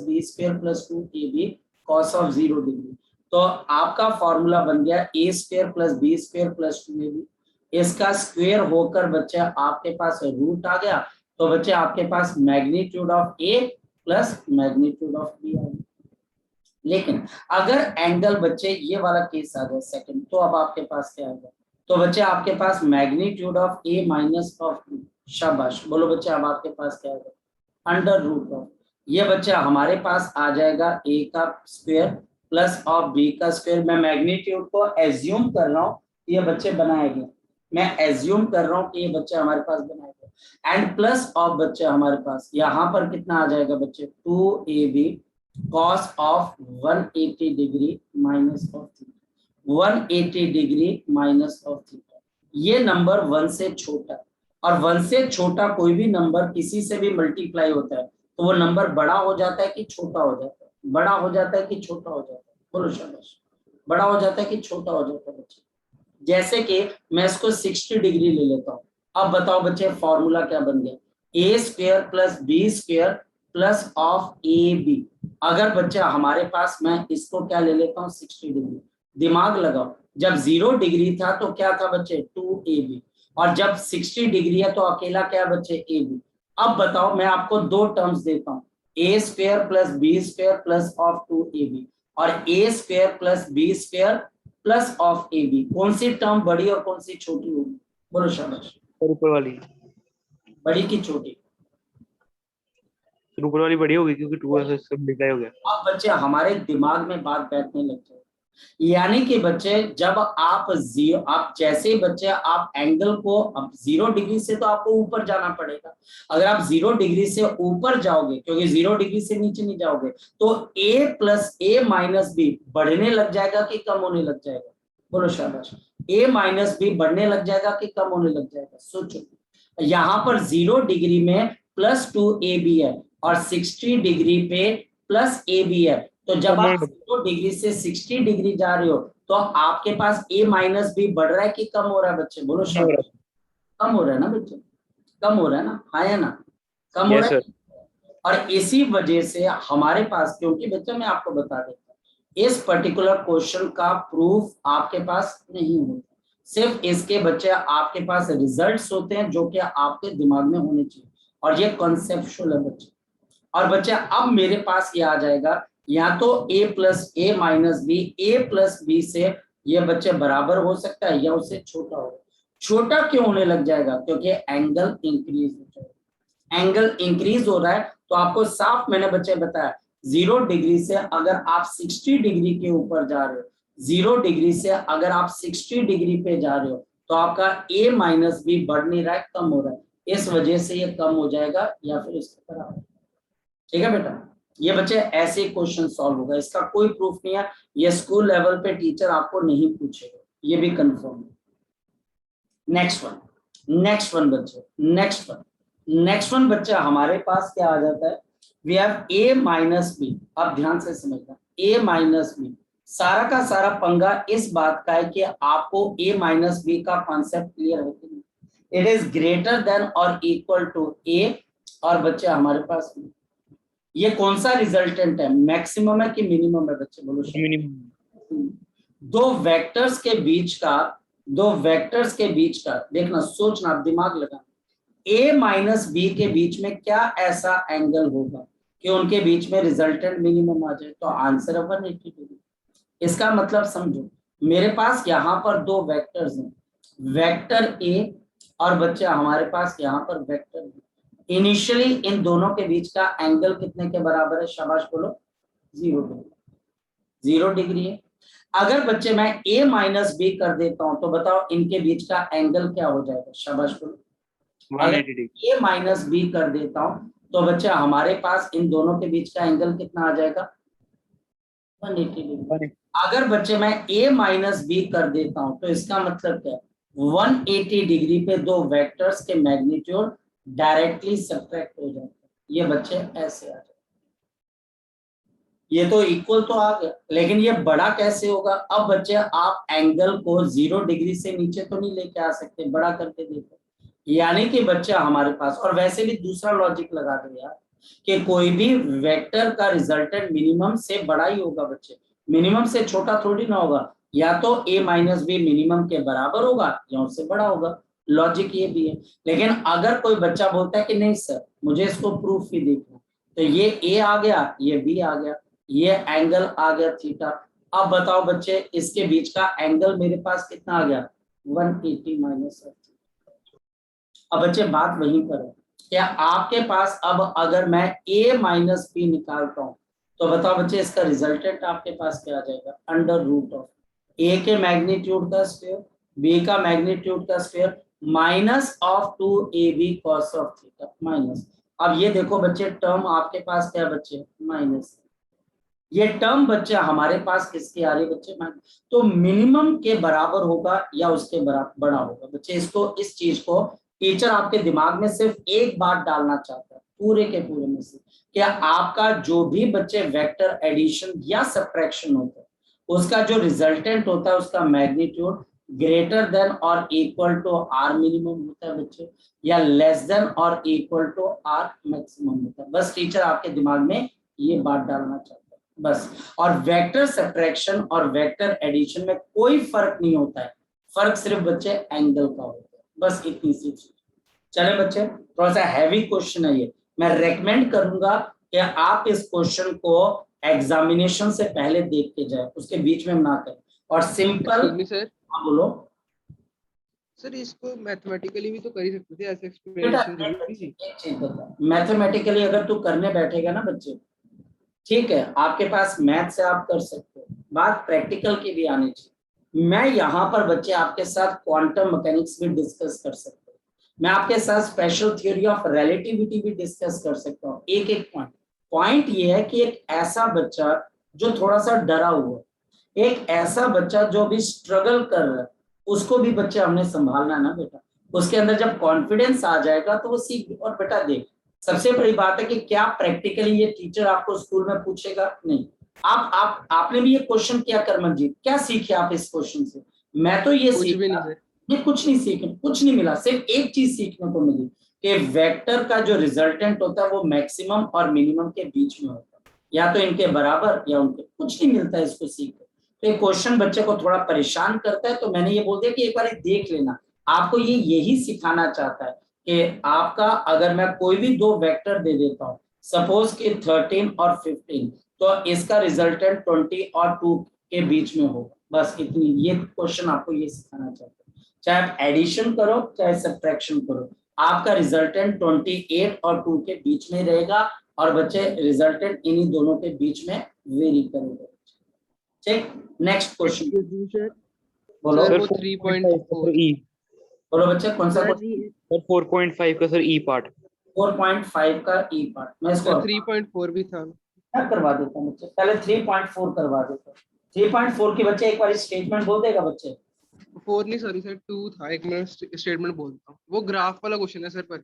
b² + 2ab cos of 0 degree. तो आपका फॉर्मूला बन गया a² + b² + 2ab। इसका स्क्वायर होकर बच्चे आपके पास रूट आ गया, तो बच्चे आपके पास magnitude of a plus magnitude of b आ गया। लेकिन अगर एंगल बच्चे ये वाला केस आ जाए सेकंड, तो अब आपके पास क्या आएगा, तो बच्चे आपके पास magnitude of a minus of b। शाबाश, बोलो बच्चे अब आपके पास क्या आएगा, √ ऑफ, ये बच्चे हमारे पास आ जाएगा a का स्क्वायर प्लस ऑफ b का स्क्वायर। मैं मैग्नीट्यूड को एज्यूम कर रहा हूँ ये बच्चे बनाए गए, मैं एज्यूम कर रहा हूँ कि ये बच्चे हमारे पास बनाए गए, एंड प्लस ऑफ बच्चे हमारे पास यहाँ पर कितना आ जाएगा बच्चे 2ab cos of 180 degree minus of theta, 180 degree minus of theta. ये नंबर 1 से छोटा, और 1 से छोटा कोई भी नंबर किसी से भी मल्टीप्लाई होता है तो वो नंबर बड़ा हो जाता है कि छोटा हो जाता है, बड़ा हो जाता है कि छोटा हो जाता है, बोलो शाबाश, बड़ा हो जाता है कि छोटा हो जाता है बच्चे। जैसे कि मैं इसको 60 डिग्री ले लेता हूँ, अब बताओ बच्चे फॉर्मूला क्या बन गया, a² + b² plus of ab। अगर बच्चे हमारे पास, मैं इसको क्या ले लेता हूँ 60 डिग्री, दिमाग लगाओ, जब 0 डिग्री था तो क्या था बच्चे 2ab, और जब 60 डिग्री है तो अकेला क्या बच्चे ab। अब बताओ मैं आपको दो टर्म्स देता हूँ, a² + b² plus of 2ab और a² + b² plus of ab, कौन सी टर्म बड़ी और कौन सी छोटी होगी, बोलो शाबाश, और ऊपर वाली बड़ी की छोटी। ऊपर वाली बड़ी होगी क्योंकि 2 से सब मल्टीप्लाई हो गया। अब बच्चे हमारे दिमाग में बात बैठने लग जाए, यानी कि बच्चे जब आप जैसे ही बच्चे आप एंगल को, अब 0 डिग्री से तो आपको ऊपर जाना पड़ेगा, अगर आप 0 डिग्री से ऊपर जाओगे, क्योंकि 0 डिग्री से नीचे नहीं जाओगे, तो a + a - b बढ़ने लग जाएगा कि कम होने लग जाएगा, बोलो शाबाश, a - b बढ़ने लग जाएगा कि कम होने लग जाएगा। सोचो यहाँ पर 0 डिग्री में +2ab है और 60 डिग्री पे +ab है, तो जब आप 0 डिग्री से 60 डिग्री जा रहे हो तो आपके पास a - b बढ़ रहा है कि कम हो रहा है बच्चे, बोलो शाबाश, कम हो रहा है ना बच्चे, कम हो रहा है ना, हाँ या ना, कम हो यस रहा है। सर। और इसी वजह से हमारे पास, क्योंकि बच्चे मैं आपको बता देता हूँ इस पर्टिकुलर क्वेश्चन का प्रूफ आपके पास नहीं होता, सिर्फ इसके बच्चे आपके पास रिजल्ट्स होते हैं जो कि आपके दिमाग में होने चाहिए, और ये कॉन्सेप्चुअल है बच्चे। और बच्चे अब मेरे पास ये आ जाएगा, या तो a + a - b, a + b से ये बच्चे बराबर हो सकता है या उससे छोटा होगा। छोटा क्यों होने लग जाएगा, क्योंकि एंगल इंक्रीज हो जाएगा, एंगल इंक्रीज हो रहा है, तो आपको साफ मैंने बच्चे बताया 0 डिग्री से अगर आप 60 डिग्री के ऊपर जा रहे हो, 0 डिग्री से अगर आप 60 डिग्री पे जा रहे हो तो आपका a - b बढ़ नहीं रहा है, कम हो रहा है, इस वजह से ये कम हो जाएगा या फिर इसके बराबर। ठीक है बेटा, ये बच्चे ऐसे क्वेश्चन सॉल्व होगा, इसका कोई प्रूफ नहीं है, ये स्कूल लेवल पे टीचर आपको नहीं पूछेगा, ये भी कंफर्म है। नेक्स्ट वन बच्चे, नेक्स्ट वन बच्चे हमारे पास क्या आ जाता है, वी हैव a - b। अब ध्यान से समझना, a - b सारा का सारा पंगा इस बात का है कि आपको a - b का कॉन्सेप्ट क्लियर है कि नहीं, इट इज ग्रेटर देन और इक्वल टू a, और बच्चे हमारे पास ये कौन सा रिजल्टेंट है, मैक्सिमम है कि मिनिमम है बच्चे, बोलो। मिनिमम। दो वेक्टर्स के बीच का देखना, सोचना, दिमाग लगाना, a - b के बीच में क्या ऐसा एंगल होगा कि उनके बीच में रिजल्टेंट मिनिमम आ जाए, तो आंसर है 180 डिग्री। इसका मतलब समझो, मेरे पास यहाँ पर दो वेक्टर्स हैं, वेक्टर a और बच्चे हमारे पास यहाँ पर वेक्टर b। इनिशियली इन दोनों के बीच का एंगल कितने के बराबर है, शाबाश बोलो, 0 डिग्री, 0 डिग्री है। अगर बच्चे मैं a माइनस बी कर देता हूं तो बताओ इनके बीच का एंगल क्या हो जाएगा, शाबाश बोलो। 180 डिग्री। a माइनस बी कर देता हूं तो बच्चा हमारे पास इन दोनों के बीच का एंगल कितना आ जाएगा, 180 डिग्री। अगर बच्चे मैं a माइनस बी कर देता हूं तो इसका मतलब क्या है, 180 डिग्री पे दो वेक्टर्स के मैग्नीट्यूड डायरेक्टली सब्ट्रैक्ट हो जाते हैं। ये बच्चे ऐसे आ जाए, ये तो इक्वल तो आ गया, लेकिन ये बड़ा कैसे होगा। अब बच्चे आप एंगल को 0 डिग्री से नीचे तो नहीं लेके आ सकते, बड़ा करके देखो। यानी कि बच्चा हमारे पास, और वैसे भी दूसरा लॉजिक लगा दो यार कि कोई भी वेक्टर का रिजल्टेंट मिनिमम से बड़ा ही होगा बच्चे, मिनिमम से छोटा थोड़ी ना होगा। या तो a माइनस बी मिनिमम के बराबर होगा या उससे बड़ा होगा, लॉजिक ये भी है। लेकिन अगर कोई बच्चा बोलता है कि नहीं सर मुझे इसको प्रूफ भी देखना, तो ये a आ गया, ये b आ गया, ये एंगल आ गया थीटा। अब बताओ बच्चे इसके बीच का एंगल मेरे पास कितना आ गया, 180 माइनस। अब बच्चे बात वहीं पर है, क्या आपके पास अब अगर मैं a माइनस बी निकालता हूं तो बताओ बच्चे इसका रिजल्टेंट आपके पास क्या आ जाएगा, अंडर रूट ऑफ a के मैग्नीट्यूड का स्क्वायर, b का मैग्नीट्यूड का square minus of 2ab cos of theta minus. अब ये देखो बच्चे टर्म आपके पास क्या बच्चे, माइनस। ये टर्म बच्चे हमारे पास किसकी आ रही बच्चे, माइनस। तो मिनिमम के बराबर होगा या उसके बराबर बड़ा होगा बच्चे। इसको, इस चीज को टीचर आपके दिमाग में सिर्फ एक बात डालना चाहता है पूरे के पूरे में से, क्या आपका जो भी बच्चे वेक्टर एडिशन या सब्ट्रैक्शन होता है उसका जो रिजल्टेंट होता है उसका मैग्नीट्यूड ग्रेटर देन और इक्वल टू आर मिनिमम होता है बच्चे, या लेस देन और इक्वल टू आर मैक्सिमम होता है। बस टीचर आपके दिमाग में ये बात डालना चाहता है बस। और वेक्टर सब्ट्रैक्शन और वेक्टर एडिशन में कोई फर्क नहीं होता है, फर्क सिर्फ बच्चे एंगल का होता है, बस इतनी सी चीज। चले बच्चे, थोड़ा सा हैवी क्वेश्चन है ये, मैं रेकमेंड करूंगा कि आप इस क्वेश्चन को एग्जामिनेशन से पहले देख के जाए, उसके बीच में ना करें। और सिंपल, सर हाँ बोलो सर, इसको मैथमेटिकली भी तो कर ही सकते थे, ऐसे बेटा। एक्सप्लेनेशन जरूरी थी। एक चीज बता, मैथमेटिकली अगर तू करने बैठेगा ना बच्चे, ठीक है आपके पास मैथ से आप कर सकते हो, बात प्रैक्टिकल की भी आनी चाहिए। मैं यहाँ पर बच्चे आपके साथ क्वांटम मैकेनिक्स भी डिस्कस कर सकते हो, मैं आपके साथ स्पेशल थ्योरी ऑफ रिलेटिविटी भी डिस्कस कर सकता हूँ। एक एक पॉइंट ये है कि एक ऐसा बच्चा जो थोड़ा सा डरा हुआ, एक ऐसा बच्चा जो भी स्ट्रगल कर रहा है, उसको भी बच्चे हमने संभालना है ना बेटा। उसके अंदर जब कॉन्फिडेंस आ जाएगा तो वो सीख। और बेटा देख, सबसे बड़ी बात है कि क्या प्रैक्टिकली ये टीचर आपको स्कूल में पूछेगा, नहीं। आपने भी ये क्वेश्चन किया करमनजीत, क्या सीखे आप इस क्वेश्चन से, मैं तो ये कुछ भी नहीं सीखा, सर। ये कुछ नहीं सीखे, कुछ नहीं मिला, सिर्फ एक चीज सीखने को मिली कि वेक्टर का जो रिजल्टेंट होता है वो मैक्सिमम और मिनिमम के बीच में होता है, या तो इनके बराबर या उनके, कुछ नहीं मिलता है इसको सीख। तो ये क्वेश्चन बच्चे को थोड़ा परेशान करता है, तो मैंने ये बोल दिया कि एक बार देख लेना। आपको ये यही सिखाना चाहता है कि आपका अगर मैं कोई भी दो वेक्टर दे देता हूँ, सपोज कि 13 और 15, तो इसका रिजल्टेंट 20 और 2 के बीच में होगा, बस इतनी। ये क्वेश्चन आपको ये सिखाना चाहता है, चाहे आप एडिशन करो चाहे सब्ट्रैक्शन करो, आपका रिजल्टेंट 28 और 2 के बीच में रहेगा, और बच्चे रिजल्टेंट इन्हीं दोनों के बीच में वेरी करेगा। ठीक, नेक्स्ट क्वेश्चन बोलो। सर सर वो 3.4 ई, बोलो बच्चे कौन सा सर क्वेश्चन, ये सर 4.5 का सर ई पार्ट। 4.5 का ई पार्ट। मैं इसको सर 3.4 भी था। क्या करवा देता हूँ बच्चे, पहले 3.4 करवा देता हूँ। 3.4 की बच्चे एक बार स्टेटमेंट बोल देगा बच्चे। 4 नहीं, सॉरी सर 2 था। एक मिनट स्टेटमेंट बोलता हूँ, वो ग्राफ वाला क्वेश्चन है सर। पर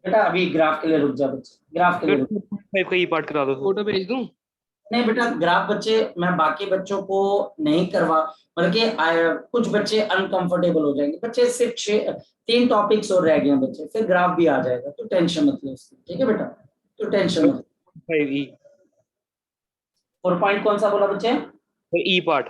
बेटा अभी ग्राफ के लिए रुक जा बच्चे, ग्राफ के लिए सर रुक। 2.5 का ई पार्ट करा दो सर। फोटो भेज दूं? नहीं बेटा ग्राफ बच्चे मैं बाकी बच्चों को नहीं करवा, बल्कि कुछ बच्चे अनकंफर्टेबल हो जाएंगे बच्चे, सिर्फ 3 टॉपिक्स और रह गए हैं बच्चे, फिर ग्राफ भी आ जाएगा, तो टेंशन मत लो उसकी, ठीक है बेटा, तो टेंशन मत। 5 ई 4 पॉइंट कौन सा बोला बच्चे, sir E part.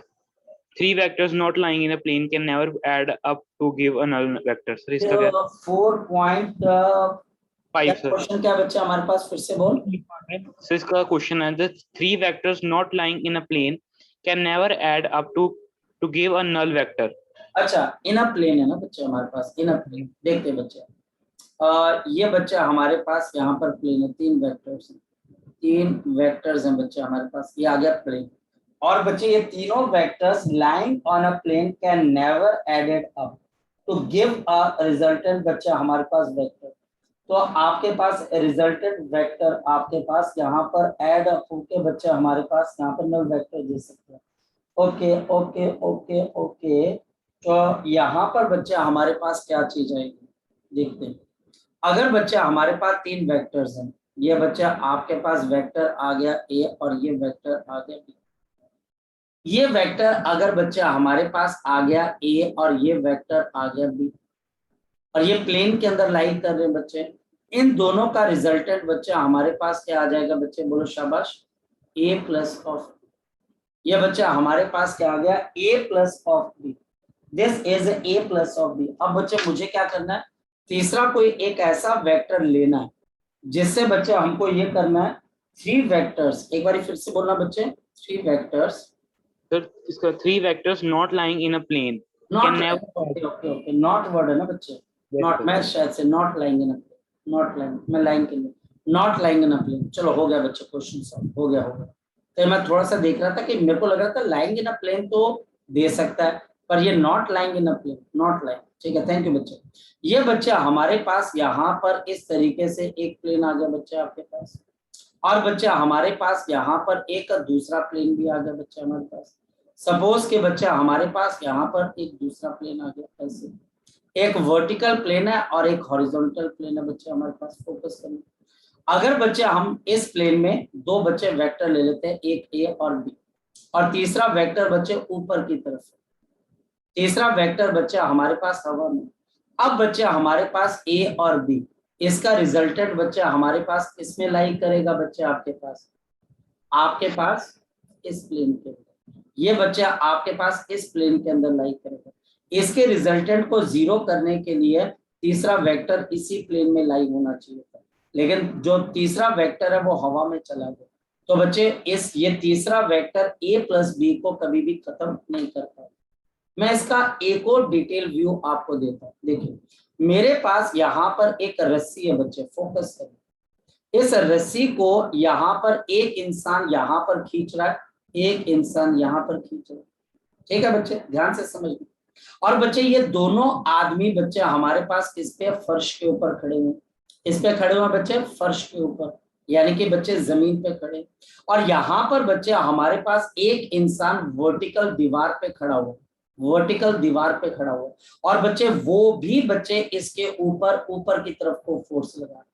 3 vectors not lying in a plane can never add up to give a null vector। Sir इसका क्या 4.5 सर? क्वेश्चन क्या बच्चे हमारे पास, फिर से बोल। सर इसका क्वेश्चन है, the 3 vectors not lying in a plane can never add up to give a null vector। अच्छा इन अ प्लेन है ना बच्चे हमारे पास, इन अ प्लेन देखते बच्चे, ये बच्चे हमारे पास यहाँ पर प्लेन है, 3 वेक्टर्स हैं, 3 वेक्टर्स हैं बच्चे हमारे पास, ये आ गया प्लेन। और बच्चे ये तीनों vectors lying on a plane can never added up to give a resultant बच्चे हमारे पास वेक्टर। तो आपके पास रिजल्टेंट वेक्टर आपके पास यहाँ पर ऐड अप होके बच्चे हमारे पास यहाँ पर नल वेक्टर दे सकते हैं। ओके ओके ओके ओके, तो यहाँ पर बच्चे हमारे पास क्या चीज आएगी देखते हैं। अगर बच्चे हमारे पास तीन वेक्टर्स हैं, ये बच्चे आपके पास वेक्टर आ गया ए और ये वेक्टर आ गया बी। ये वेक्टर अगर बच्चा हमारे पास आ गया ए और ये वेक्टर आ गया बी और ये प्लेन के अंदर लाई कर रहे हैं बच्चे, इन दोनों का रिजल्टेंट बच्चा हमारे पास क्या आ जाएगा बच्चे, बोलो शाबाश, ए प्लस ऑफ। ये बच्चा हमारे पास क्या आ गया, A plus of B. This is A plus of B. अब बच्चे मुझे क्या करना है, तीसरा कोई एक ऐसा वेक्टर लेना है जिससे बच्चे हमको ये करना है, थ्री वेक्टर्स, एक बार फिर से बोलना बच्चे, थ्री वेक्टर्स। सर इसका 3 vectors not lying in a plane not can never okay okay okay, not word है ना बच्चे, नॉट, मैं शायद से not lying in a plane, not lying, मैं लाइन के लिए not lying in a plane. चलो हो गया बच्चे, क्वेश्चन सॉल्व हो गया होगा। तो मैं थोड़ा सा देख रहा था कि मेरे को लग रहा था लाइंग इन अ प्लेन तो दे सकता है, पर ये not lying in a plane, not lying. ठीक है, थैंक यू बच्चे। ये बच्चा हमारे पास यहाँ पर इस तरीके से एक प्लेन आ गया बच्चे आपके पास, और बच्चा हमारे पास यहाँ पर एक दूसरा प्लेन भी आ गया बच्चा हमारे पास। सपोज के बच्चा हमारे पास यहाँ पर एक दूसरा प्लेन आ गया, ऐसे एक वर्टिकल प्लेन है और एक हॉरिजॉन्टल प्लेन है बच्चे हमारे पास। फोकस करना, अगर बच्चे हम इस प्लेन में दो बच्चे वेक्टर ले लेते हैं, एक ए और बी, और तीसरा वेक्टर बच्चे ऊपर की तरफ है, तीसरा वेक्टर बच्चा हमारे पास हवा में। अब बच्चे हमारे पास ए और बी, इसका रिजल्टेंट बच्चा हमारे पास किसमें लाई करेगा बच्चे, आपके पास इस प्लेन के अंदर, ये बच्चा आपके पास इस प्लेन के अंदर लाई करेगा। इसके रिजल्टेंट को जीरो करने के लिए तीसरा वेक्टर इसी प्लेन में लाई होना चाहिए था, लेकिन जो तीसरा वेक्टर है वो हवा में चला गया। तो बच्चे ये तीसरा वेक्टर ए प्लस बी को कभी भी खत्म नहीं कर पाए। मैं इसका एक और डिटेल व्यू आपको देता हूं। देखिए मेरे पास यहाँ पर एक रस्सी है बच्चे, फोकस करें, इस रस्सी को यहाँ पर एक इंसान यहाँ पर खींच रहा है, एक इंसान यहाँ पर खींच रहा है। ठीक है बच्चे, ध्यान से समझिए। और बच्चे ये दोनों आदमी बच्चे हमारे पास किस पे, फर्श के ऊपर खड़े हुए, इस पे खड़े हुए बच्चे फर्श के ऊपर, यानी कि बच्चे जमीन पे खड़े। और यहाँ पर बच्चे हमारे पास एक इंसान वर्टिकल दीवार पे खड़ा हुआ, वर्टिकल दीवार पे खड़ा हुआ, और बच्चे वो भी बच्चे इसके ऊपर की तरफ को फोर्स लगा रहे,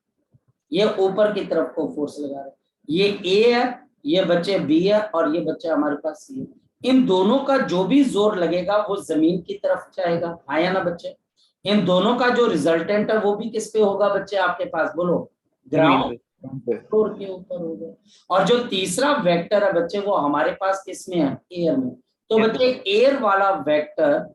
ये ऊपर की तरफ को फोर्स लगा रहे। ये ए है, ये बच्चे बी है, और ये बच्चे हमारे पास सी है। इन दोनों का जो भी जोर लगेगा वो जमीन की तरफ जाएगा, आया ना बच्चे। इन दोनों का जो रिजल्टेंट है वो भी किस पे होगा बच्चे आपके पास, बोलो, ग्राउंड फ्लोर के ऊपर होगा। और जो तीसरा वेक्टर है बच्चे वो हमारे पास किसमें है, एयर में। तो बच्चे एयर वाला वेक्टर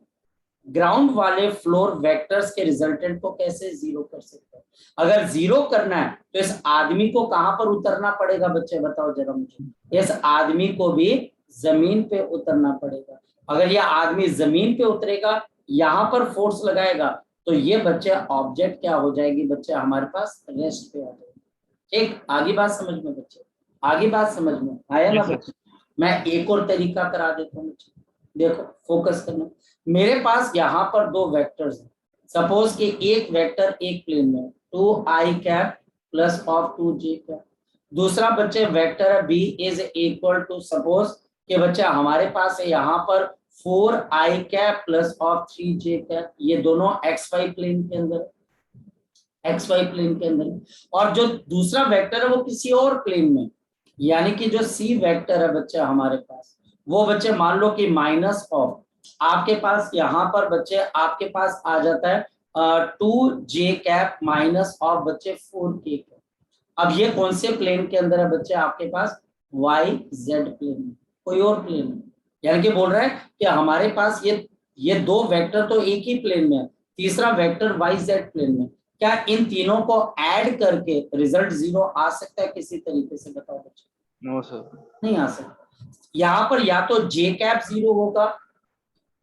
ग्राउंड वाले फ्लोर वेक्टर्स के रिजल्टेंट को कैसे जीरो कर सकते हैं। अगर जीरो करना है तो इस आदमी को कहां पर उतरना पड़ेगा बच्चे, बताओ जरा मुझे। इस आदमी को भी जमीन पे उतरना पड़ेगा। अगर यह आदमी जमीन पे उतरेगा, यहां पर फोर्स लगाएगा, तो ये बच्चे ऑब्जेक्ट क्या हो जाएगी बच्चे, हमारे पास रेस्ट पे आ जाएगी। ठीक, आगे बात समझ में बच्चे, आगे बात समझ में आया ना बच्चे। मैं एक और तरीका करा देता हूँ बच्चे, देखो फोकस करना। मेरे पास यहाँ पर दो वेक्टर्स हैं, सपोज कि एक वेक्टर एक प्लेन में 2i प्लस ऑफ 2j, दूसरा बच्चे वेक्टर है b is equal to, suppose कि बच्चा हमारे पास है यहाँ पर 4i प्लस ऑफ 3j, ये दोनों xy प्लेन के अंदर, xy प्लेन के अंदर। और जो दूसरा वेक्टर है वो किसी और प्लेन में, यानी कि जो c वेक्टर है बच्चे हमारे पास, वो बच्चे मान लो कि माइनस ऑफ, आपके पास यहाँ पर बच्चे आपके पास आ जाता है 2j माइनस ऑफ बच्चे 4k। अब ये कौन से प्लेन के अंदर है बच्चे आपके पास, YZ प्लेन में, कोई और प्लेन में। यानी कि बोल रहा है कि हमारे पास ये दो वेक्टर तो एक ही प्लेन में है, तीसरा वेक्टर YZ प्लेन में। क्या इन तीनों को ऐड करके रिजल्ट जीरो आ सकता है किसी तरीके से, बताओ बच्चे। नो सर, नहीं आ सकता। यहाँ पर या तो j जीरो होगा,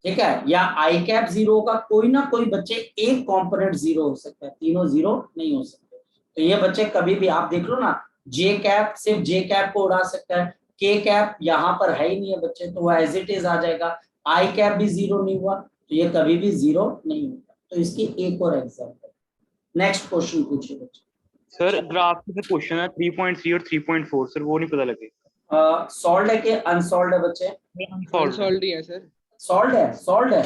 ठीक है, या i जीरो होगा, कोई ना कोई बच्चे एक कंपोनेंट जीरो हो सकता है, तीनों जीरो नहीं हो सकते। तो ये बच्चे कभी भी आप देख लो ना, j सिर्फ j को उड़ा सकता है, के कैप यहाँ पर है ही नहीं है बच्चे, तो वो एज इट इज आ जाएगा। आई कैप भी जीरो नहीं हुआ, तो ये कभी भी जीरो नहीं होगा। तो इसकी एक और एग्जांपल। नेक्स्ट क्वेश्चन पूछिए बच्चे। सर ग्राफ में क्वेश्चन है 3.3 और 3.4, सर वो नहीं पता लगे। सॉल्व है कि अनसॉल्व है बच्चे? अनसॉल्व्ड ही है सर। सॉल्व है, सॉल्व है।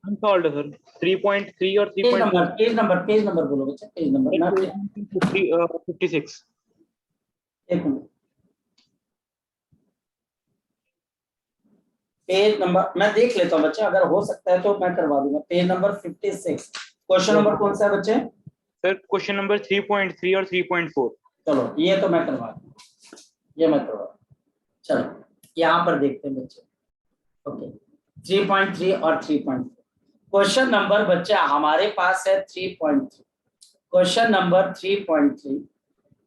अनसॉल्व्ड है सर। 3.3 और पेज 3.4 नंबर, पेज नंबर बोलो बच्चे, पेज नंबर। मैं 56। एक मिनट, पेज नंबर मैं देख लेता हूँ बच्चे, अगर हो सकता है तो मैं करवा दूंगा। Page number 56। क्वेश्चन नंबर कौन सा है बच्चे? सर क्वेश्चन नंबर 3.3 और 3.4। चलो ये तो मैं करवा दूंगा, ये मैं करवा दूंगा। चलो यहाँ पर देखते हैं बच्चे। ओके, 3.3 और 3.4। क्वेश्चन नंबर बच्चे हमारे पास है 3.3। Question number 3.3,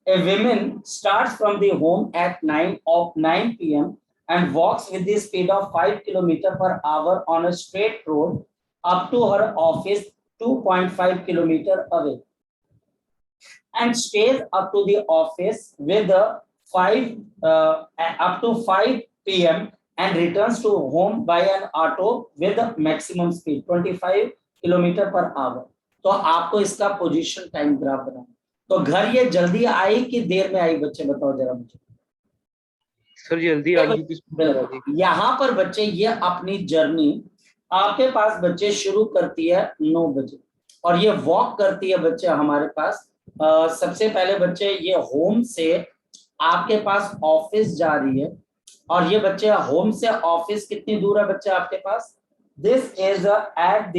a woman starts from the home at 9 p.m. and walks with the speed of 5 km per hour on a straight road up to her office 2.5 km away, and stays up to the office with a 5 p.m. and returns to home by an auto with a maximum speed 25 km per hour। तो आपको इसका position time graph बनाना। तो घर ये जल्दी आई कि देर में आई बच्चे, बताओ जरा मुझे। सर जल्दी आ गई। यहाँ पर बच्चे ये अपनी जर्नी आपके पास बच्चे शुरू करती है 9 बजे और ये वॉक करती है बच्चे हमारे पास सबसे पहले बच्चे ये होम से आपके पास ऑफिस जा रही है। और ये बच्चे होम से ऑफिस कितनी दूर है बच्चे आपके पास? This is at the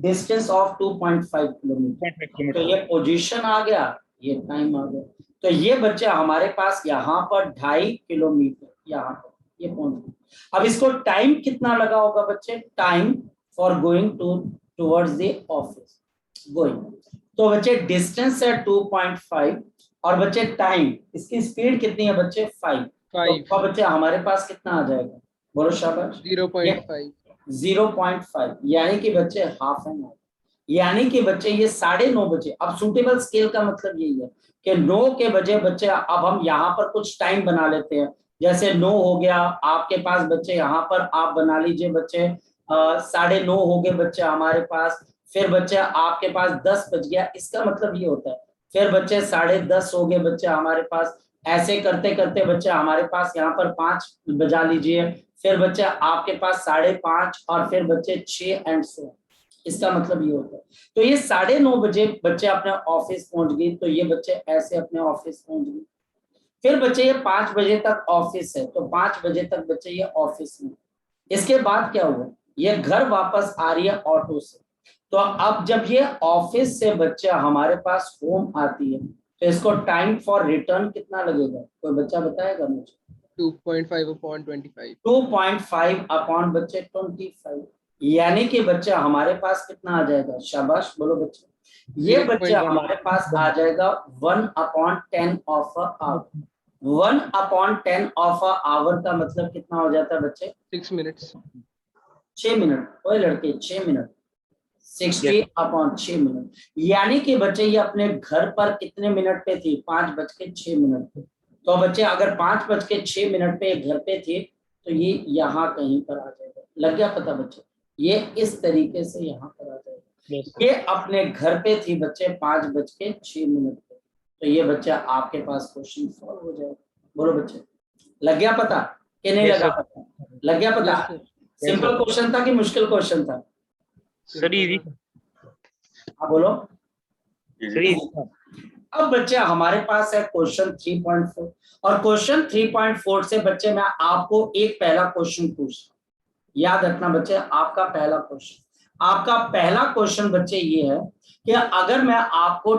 distance of 2.5 kilometre. तो ये पोजीशन आ गया, ये टाइम आ गया। तो ये बच्चे हमारे पास यहाँ पर 2.5 किलोमीटर यहाँ पर ये पहुंच गए। अब इसको टाइम कितना लगा होगा बच्चे? Time for going towards the office going. तो बच्चे डिस्टेंस है 2.5 और बच्चे टाइम, इसकी स्पीड कितनी है बच्चे? 5। तो बच्चे हमारे पास कितना आ जाएगा? बोलो शाबाश। 0.5। 0.5 यानी कि बच्चे हाफ एन आवर, यानी कि बच्चे ये 9:30 बजे। अब सूटेबल स्केल का मतलब यही है कि 9 के बजे बच्चे, अब हम यहाँ पर कुछ टाइम बना लेते हैं। जैसे 9 हो गया आपके पास बच्चे, यहाँ पर आप बना लीजिए बच्चे 9:30 हो गए बच्चे हमारे पास। फिर बच्चे आपके पास 10 बज गया, इसका मतलब ये होता है। फिर बच्चे 10:30 हो गए बच्चे हमारे पास। ऐसे करते करते बच्चे हमारे पास यहाँ पर 5 बजा लीजिए। फिर बच्चे आपके पास 5:30 और फिर बच्चे 6 एंड सो। इसका मतलब ये होता है। तो ये 9:30 बजे बच्चे अपने ऑफिस पहुंच गई, तो ये बच्चे ऐसे अपने ऑफिस पहुंच गए। फिर बच्चे ये 5 बजे तक ऑफिस है, तो 5 बजे तक बच्चे ये ऑफिस में। इसके बाद क्या हुआ? ये घर वापस आ रही है ऑटो से। तो अब जब ये ऑफिस से बच्चे हमारे पास होम आती है, तो इसको टाइम फॉर रिटर्न कितना लगेगा? कोई बच्चा बताएगा मुझे? 2.5/25। 2.5 अपॉन बच्चे 25, यानी कि बच्चे हमारे पास कितना आ जाएगा? शाबाश बोलो बच्चे। ये बच्चे हमारे पास आ जाएगा 1/10 of a hour. 1/10 of a hour का मतलब कितना हो जाता है बच्चे? 6 मिनट्स। 6 मिनट। ओए लड़के 6 मिनट, 60/6 मिनट। यानी कि बच्चे ये अपने घर पर कितने मिनट पे थी? 5:06 पे। तो बच्चे अगर 5:06 पे घर पे थे, तो ये यहाँ कहीं पर आ जाएगा। लग गया पता बच्चे? ये इस तरीके से यहाँ पर आ जाएगा। ये अपने घर पे थी बच्चे 5:06 पे। तो ये बच्चे आपके पास क्वेश्चन सॉल्व हो जाएगा। बोलो बच्चे, लग गया पता कि नहीं लगा पता? लग गया पता? सिंपल क्वेश्चन था कि मुश्किल क्वेश्चन था? Sir easy. आप बोलो। सर अब बच्चे हमारे पास है क्वेश्चन 3.4 और क्वेश्चन 3.4 से बच्चे मैं आपको एक पहला क्वेश्चन पूछता हूं। याद रखना बच्चे, आपका पहला क्वेश्चन बच्चे ये है कि अगर मैं आपको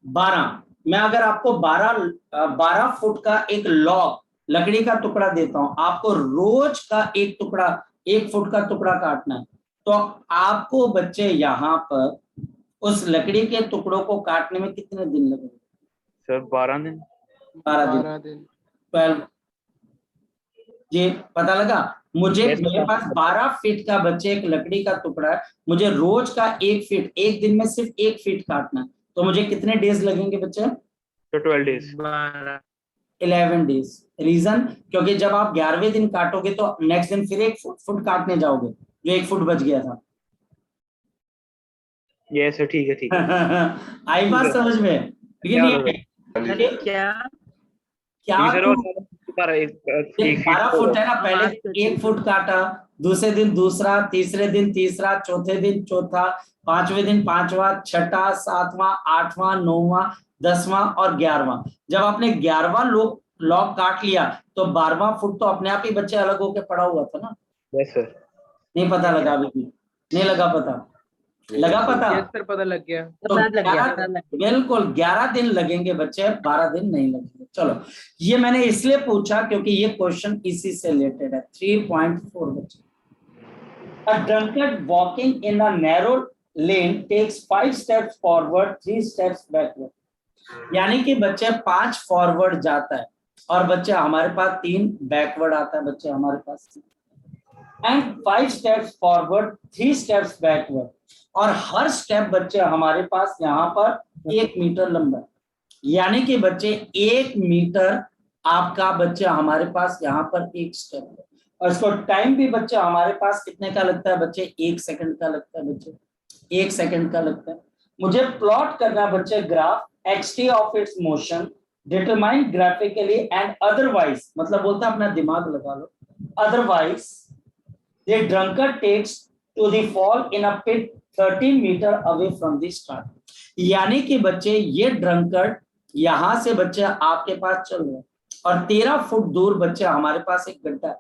12 मैं अगर आपको 12 फुट का एक लॉग लकड़ी का टुकड़ा देता हूं, आपको रोज का 1 फुट का टुकड़ा काटना है, तो आपको बच्चे यहाँ पर उस लकड़ी के टुकड़ों को काटने में कितने दिन लगेंगे? सर 12 दिन। 12 दिन। 12 जी पता लगा मुझे? मेरे पास 12 फीट का बच्चे एक लकड़ी का टुकड़ा है, मुझे रोज का 1 फीट, एक दिन में सिर्फ 1 फीट काटना है, तो मुझे कितने डेज लगेंगे बच्चे? तो 12 डेज। 11 days। रीजन, क्योंकि जब आप 11वें दिन काटोगे तो नेक्स्ट दिन फिर 1 फुट काटने जाओगे, जो 1 फुट बच गया था। यस सर, ठीक है ठीक है। आई बात समझ में? लेकिन क्या ये होगा? क्या ठीक है सर। और तुम 1 12 फीट फुट है ना, पहले दिन 1 फुट काटा, दूसरे दिन दूसरा, तीसरे दिन तीसरा, चौथे दिन चौथा, 5वें दिन 5वां, छठा, 7वां, 8वां, 9वां, 10वां और 11वां। जब आपने 11वां लॉक काट लिया तो 12वां फुट तो अपने आप ही बच्चे अलग होके पड़ा हुआ था ना। Yes sir. नहीं पता लगा अभी भी? नहीं लगा पता? लगा पता? यस सर, पता लग गया। तो 11 बिल्कुल 11 दिन लगेंगे बच्चे, 12 दिन नहीं लगेंगे। चलो, ये मैंने इसलिए पूछा क्योंकि ये क्वेश्चन इसी से रिलेटेड है। 3.4 बच्चे। A drunkard walking in a narrow lane takes 5 steps forward, 3 steps backward। यानी कि बच्चे 5 फॉरवर्ड जाता है और बच्चे हमारे पास 3 बैकवर्ड आता है बच्चे हमारे पास, and 5 steps forward, 3 steps backward. और हर स्टेप बच्चे हमारे पास यहाँ पर 1 मीटर लंबा है। यानी कि बच्चे 1 मीटर आपका बच्चे हमारे पास यहाँ पर 1 स्टेप है। और इसको टाइम भी बच्चे हमारे पास कितने का लगता है बच्चे? 1 सेकंड का लगता है बच्चे, 1 सेकंड का लगता है। मुझे प्लॉट करना बच्चे graph xt of its motion, determine graphically and otherwise, मतलब बोलता है अपना दिमाग लगा लो, otherwise the drunkard takes to the fall in a pit 13 meter away from the start। यानी कि बच्चे ये ड्रंकर्ड यहां से बच्चे आपके पास चल रहे हैं और 13 फुट दूर बच्चे हमारे पास एक गड्ढा है।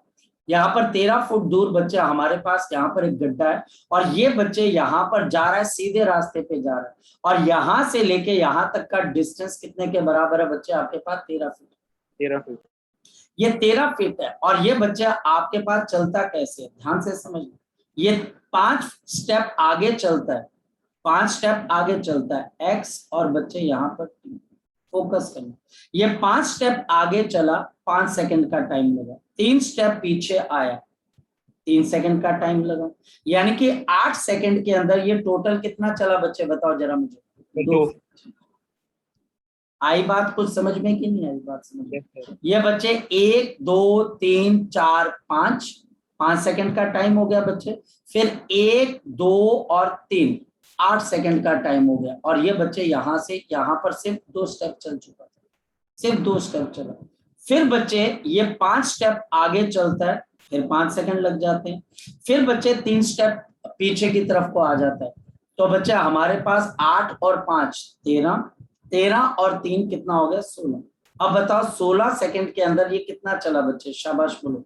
यहाँ पर 13 फुट दूर बच्चे हमारे पास यहाँ पर एक गड्ढा है और ये बच्चे यहाँ पर जा रहा है, सीधे रास्ते पे जा रहा है और यहाँ से लेके यहाँ तक का डिस्टेंस कितने के बराबर है बच्चे आपके पास? 13 फुट। 13 फीट। ये 13 फीट है और ये बच्चा आपके पास चलता कैसे? ध्यान से समझिए, ये 5 स्टेप आगे चलता है, 5 स्टेप आगे चलता है x और बच्चे यहाँ पर फोकस करना। ये 5 स्टेप आगे चला, 5 सेकंड का टाइम लगा, 3 स्टेप पीछे आया, 3 सेकंड का टाइम लगा। यानी कि 8 सेकंड के अंदर ये टोटल कितना चला बच्चे? बताओ जरा मुझे। 2। आई बात कुछ समझ में कि नहीं आई बात समझ में? ये बच्चे 1 2 3 4 5 सेकंड का टाइम हो गया बच्चे, फिर 1 2 और 3 8 सेकंड का टाइम हो गया और ये बच्चे यहाँ से यहाँ पर सिर्फ 2 स्टेप चल चुका था, सिर्फ 2 स्टेप चला। फिर बच्चे ये 5 स्टेप आगे चलता है, फिर 5 सेकंड लग जाते हैं, फिर बच्चे 3 स्टेप पीछे की तरफ को आ जाता है। तो बच्चे हमारे पास 8 और 5 13 और 3 कितना हो गया? 16। अब बताओ 16 सेकंड के अंदर ये कितना चला बच्चे? शाबाश बोलो।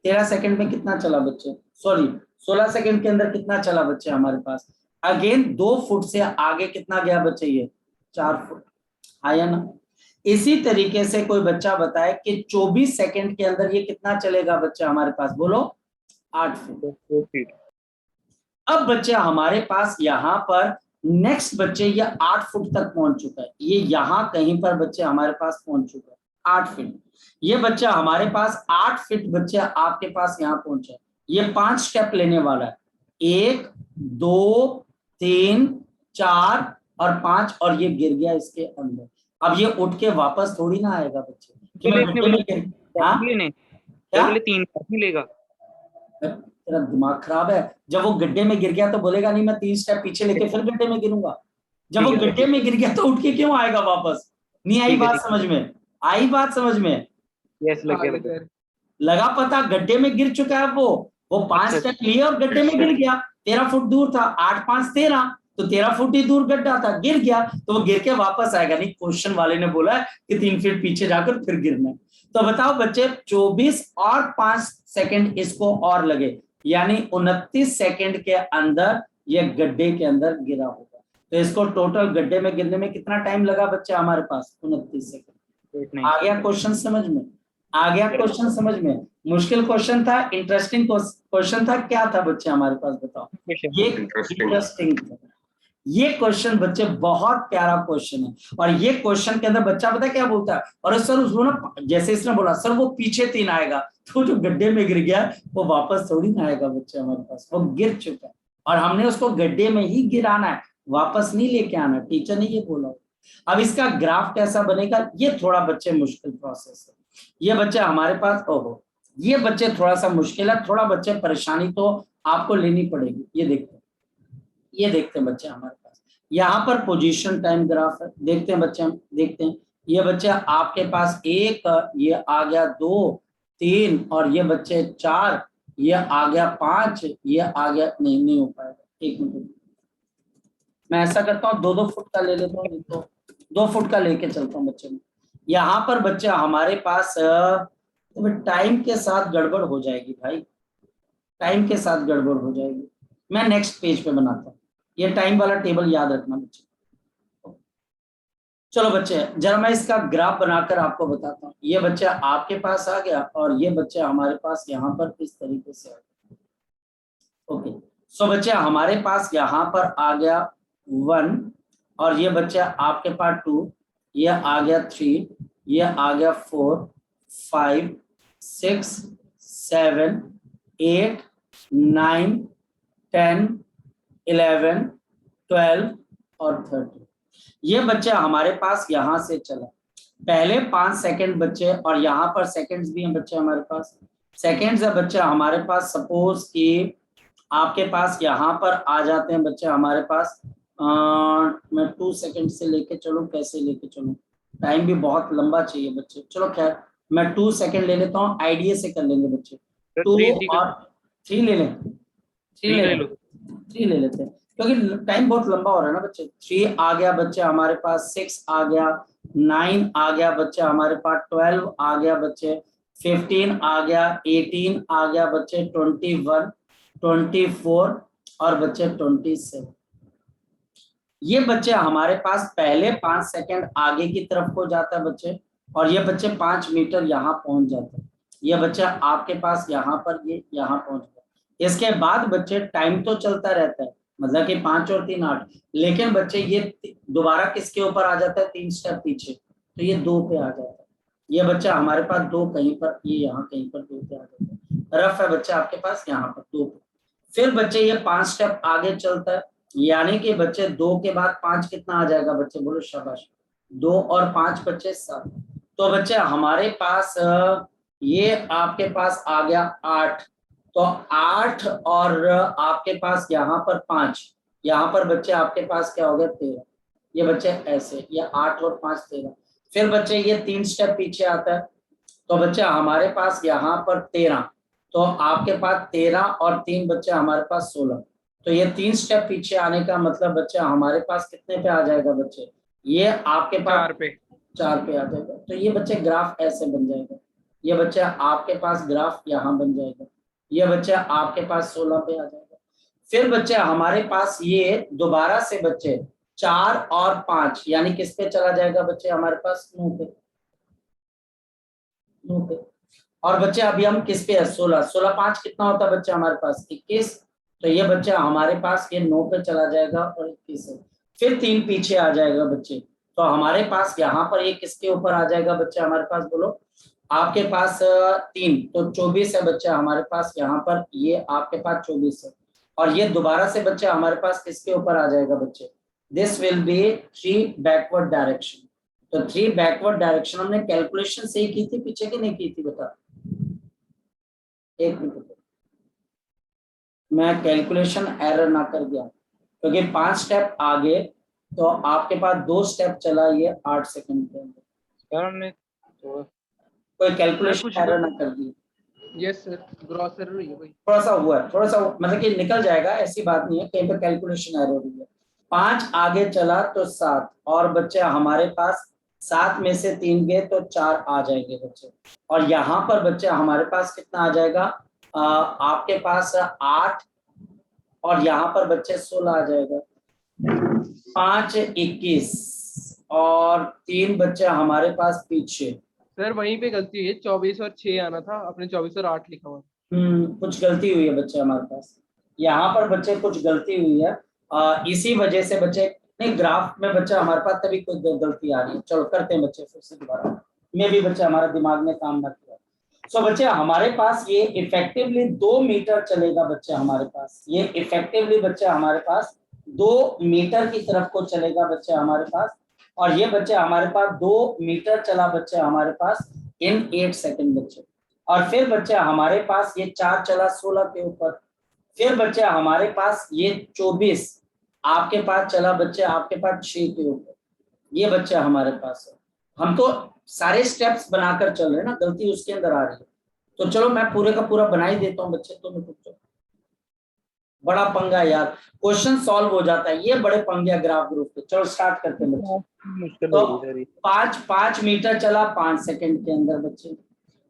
13 सेकंड में कितना चला बच्चे? सॉरी 16 सेकंड के अंदर कितना चला बच्चे हमारे पास? अगेन 2 फुट से आगे कितना गया बच्चे? ये 4 फुट आया ना। इसी तरीके से कोई बच्चा बताए कि 24 सेकंड के अंदर ये कितना चलेगा बच्चे हमारे पास? बोलो 8 फुट। अब बच्चे हमारे पास यहाँ पर नेक्स्ट बच्चे ये 8 फुट तक पहुंच चुका है, ये यहाँ कहीं पर बच्चे हमारे पास पहुंच चुका है 8 फीट। ये बच्चा हमारे पास 8 फीट बच्चे आपके पास यहाँ पहुंचा है। ये 5 स्टेप लेने वाला है, 1 2 3 4 और 5 और ये गिर गया इसके अंदर। अब ये उठ के वापस थोड़ी ना आएगा बच्चे कि मैं गड्ढे में गिर। हाँ? क्या? 3 मिलेगा? तेरा दिमाग खराब है। जब वो गड्ढे में गिर गया तो बोलेगा नहीं मैं 3 स्टेप पीछे लेके फिर गड्ढे में गिरूंगा। जब वो गड्ढे में गिर गया तो उठ के क्यों आएगा वापस? नहीं आई बात समझ में? आई बात समझ में? यस लग गया। लगा पता? गड्ढे में गिर चुका है वो 5 स्टेप लिए और गड्ढे में गिर गया। 13 फुट दूर था, 8 5 13 तो 13 फुट ही दूर गड्ढा था, गिर गया तो वो गिर के वापस आएगा नहीं। क्वेश्चन वाले ने बोला कि 3 फीट पीछे जाकर फिर गिरना। तो बताओ बच्चे 24 और 5 सेकंड इसको और लगे, यानी 29 सेकंड के अंदर ये गड्ढे के अंदर गिरा होगा। तो इसको टोटल गड्ढे में गिरने में कितना टाइम लगा बच्चे हमारे पास? 29 सेकंड। आ गया क्वेश्चन समझ में? आ गया क्वेश्चन समझ में? मुश्किल क्वेश्चन था, इंटरेस्टिंग क्वेश्चन था, क्या था बच्चे हमारे पास? बताओ। ये इंटरेस्टिंग था। ये क्वेश्चन बच्चे बहुत प्यारा क्वेश्चन है और ये क्वेश्चन के अंदर बच्चा पता क्या बोलता है? और सर उसको ना, जैसे इसने बोला सर वो पीछे 3 आएगा, तो जो गड्ढे में गिर गया वो वापस थोड़ी ना आएगा बच्चे हमारे पास, वो गिर चुका है और हमने उसको गड्ढे में ही गिराना है, वापस नहीं लेके आना। टीचर ने ये बोला। अब इसका ग्राफ कैसा बनेगा, ये थोड़ा बच्चे मुश्किल प्रोसेस है। ये बच्चे हमारे पास, ओहो ये बच्चे थोड़ा सा मुश्किल है, थोड़ा बच्चे परेशानी तो आपको लेनी पड़ेगी। ये देखते हैं बच्चे हमारे पास यहाँ पर पोजीशन टाइम ग्राफ है। देखते हैं बच्चे, हम देखते हैं ये बच्चे आपके पास 1, ये आ गया 2, 3 और ये बच्चे 4, ये आ गया 5, ये आ गया, नहीं हो पाएगा। 1 मिनट मैं ऐसा करता हूँ 2-2 फुट का ले लेता हूँ, तो 2 फुट का लेके चलता हूँ बच्चे में। यहाँ पर बच्चे हमारे पास टाइम के साथ गड़बड़ हो जाएगी भाई, टाइम के साथ गड़बड़ हो जाएगी। मैं नेक्स्ट पेज पे बनाता हूँ, ये टाइम वाला टेबल याद रखना बच्चे। चलो बच्चे जरा मैं इसका ग्राफ बनाकर आपको बताता हूँ। ये बच्चा आपके पास आ गया और ये बच्चा हमारे पास यहाँ पर इस तरीके से आ गया। ओके सो बच्चे हमारे पास यहाँ पर आ गया 1 और ये बच्चा आपके पास 2, ये आ गया 3, ये आ गया 4, 5, 6, 7, 8, 9, 10, 11, 12 और 13। ये बच्चा हमारे पास यहाँ से चला, पहले 5 सेकंड बच्चे और यहाँ पर सेकंड्स भी हैं बच्चे हमारे पास। सेकंड्स है बच्चा हमारे पास, सपोज कि आपके पास यहाँ पर आ जाते हैं बच्चे हमारे पास मैं 2 सेकंड से लेके चलूँ, कैसे लेके चलूँ, टाइम भी बहुत लंबा चाहिए बच्चे। चलो खैर मैं 2 सेकंड ले लेता हूँ, आइडिया से कर लेंगे बच्चे। 2 और 3 ले लें, 3 ले लेते हैं क्योंकि टाइम बहुत लंबा हो रहा है ना बच्चे। 3 आ गया बच्चे हमारे पास, 6 आ गया, 9 आ गया बच्चे हमारे पास, 12 आ गया बच्चे, 15 आ गया, 18 आ गया बच्चे, 21, 24 और बच्चे 27। ये बच्चे हमारे पास पहले 5 सेकंड आगे की तरफ को जाता है बच्चे और ये बच्चे 5 मीटर यहाँ पहुंच जाते हैं। ये बच्चा आपके पास यहाँ पर ये यहाँ पहुंच गया। इसके बाद बच्चे टाइम तो चलता रहता है, मतलब कि 5 और 3 8, लेकिन बच्चे ये दोबारा किसके ऊपर आ जाता है, 3 स्टेप पीछे, तो ये 2 पे आ जाता है। ये बच्चा हमारे पास 2 कहीं पर, ये यहाँ कहीं पर 2 पे आ जाता है। रफ है बच्चा आपके पास यहाँ पर 2 पे। फिर बच्चे ये 5 स्टेप आगे चलता है, यानी कि बच्चे 2 के बाद 5 कितना आ जाएगा बच्चे, बोलो शाबाश, 2 और 5 बच्चे 7। तो बच्चे हमारे पास ये आपके पास आ गया 8, तो 8 और आपके पास यहाँ पर 5, यहाँ पर बच्चे आपके पास क्या हो गया 13। ये बच्चे ऐसे, ये 8 और 5 13। फिर बच्चे ये 3 स्टेप पीछे आता है, तो बच्चे हमारे पास यहाँ पर 13, तो आपके पास 13 और 3 बच्चे हमारे पास 16। तो ये 3 स्टेप पीछे आने का मतलब बच्चे हमारे पास कितने पे आ जाएगा बच्चे, ये आपके पास 4 पे आ जाएगा। तो ये बच्चे ग्राफ ऐसे बन जाएगा। ये बच्चा आपके पास ग्राफ यहाँ बन जाएगा, ये बच्चा आपके पास 16 पे आ जाएगा। फिर बच्चे हमारे पास ये दोबारा से बच्चे 4 और 5 यानी किस पे चला जाएगा बच्चे हमारे पास 9 पे, 9 पे। और बच्चे अभी हम किस पे है 16, 16 5 कितना होता है बच्चे हमारे पास 21, तो ये बच्चा हमारे पास ये 9 पे चला जाएगा और 21 है। फिर 3 पीछे आ जाएगा बच्चे, तो हमारे पास यहाँ पर ये किसके ऊपर आ जाएगा बच्चे हमारे पास, बोलो आपके पास 3, तो 24 है बच्चा हमारे पास यहाँ पर, ये आपके पास 24 है। और ये दोबारा से बच्चे हमारे पास किसके ऊपर आ जाएगा बच्चे, this will be 3 backward direction. तो 3 बैकवर्ड डायरेक्शन हमने कैलकुलेशन से ही की थी पीछे की नहीं की थी बता, एक मिनट मैं कैलकुलेशन एरर ना कर गया, क्योंकि 5 स्टेप आगे तो आपके पास 2 स्टेप चला ये 8 सेकंड के अंदर, कोई कैलकुलेशन एरर ना कर दी। यस सर, ग्रॉस एरर हुई है भाई, थोड़ा सा हुआ है, थोड़ा सा मतलब कि निकल जाएगा, ऐसी बात नहीं है, कहीं पे कैलकुलेशन एरर हुई है। 5 आगे चला तो 7 और बच्चे हमारे पास 7 में से 3 गए तो 4 आ जाएंगे बच्चे। और यहाँ पर बच्चे हमारे पास कितना आ जाएगा, आपके पास 8 और यहाँ पर बच्चे 16 आ जाएगा। 5 21 और 3 बच्चे हमारे पास पीछे। सर वहीं पे गलती हुई है, 24 और 6 आना था, आपने 24 और 8 लिखा हुआ। कुछ गलती हुई है बच्चे हमारे पास, यहाँ पर बच्चे कुछ गलती हुई है, इसी वजह से बच्चे नहीं, ग्राफ में बच्चा हमारे पास तभी कुछ गलती आ रही है। चलो करते हैं बच्चे फिर से दोबारा, में भी बच्चे हमारा दिमाग में काम ना किया। सो बच्चे हमारे पास ये इफेक्टिवली 2 मीटर चलेगा बच्चे हमारे पास, ये इफेक्टिवली बच्चे हमारे पास 2 मीटर की तरफ को चलेगा बच्चे हमारे पास। और ये बच्चे हमारे पास 2 मीटर चला बच्चे हमारे पास इन 8 सेकंड बच्चे। और फिर बच्चे हमारे पास ये 4 चला 16 के ऊपर। फिर बच्चे हमारे पास ये 24 आपके पास चला बच्चे आपके पास 6 के ऊपर। ये बच्चे हमारे पास है। हम तो सारे स्टेप्स बनाकर चल रहे हैं ना, गलती उसके अंदर आ रही है। तो चलो मैं पूरे का पूरा बना ही देता हूँ बच्चे, तो मैं बड़ा पंगा यार, क्वेश्चन सॉल्व हो जाता है, ये बड़े पंगे ग्राफ ग्रुप पे। चलो स्टार्ट करते हैं बच्चे। मुश्किल तो हो गई 5 मीटर चला 5 सेकंड के अंदर बच्चे।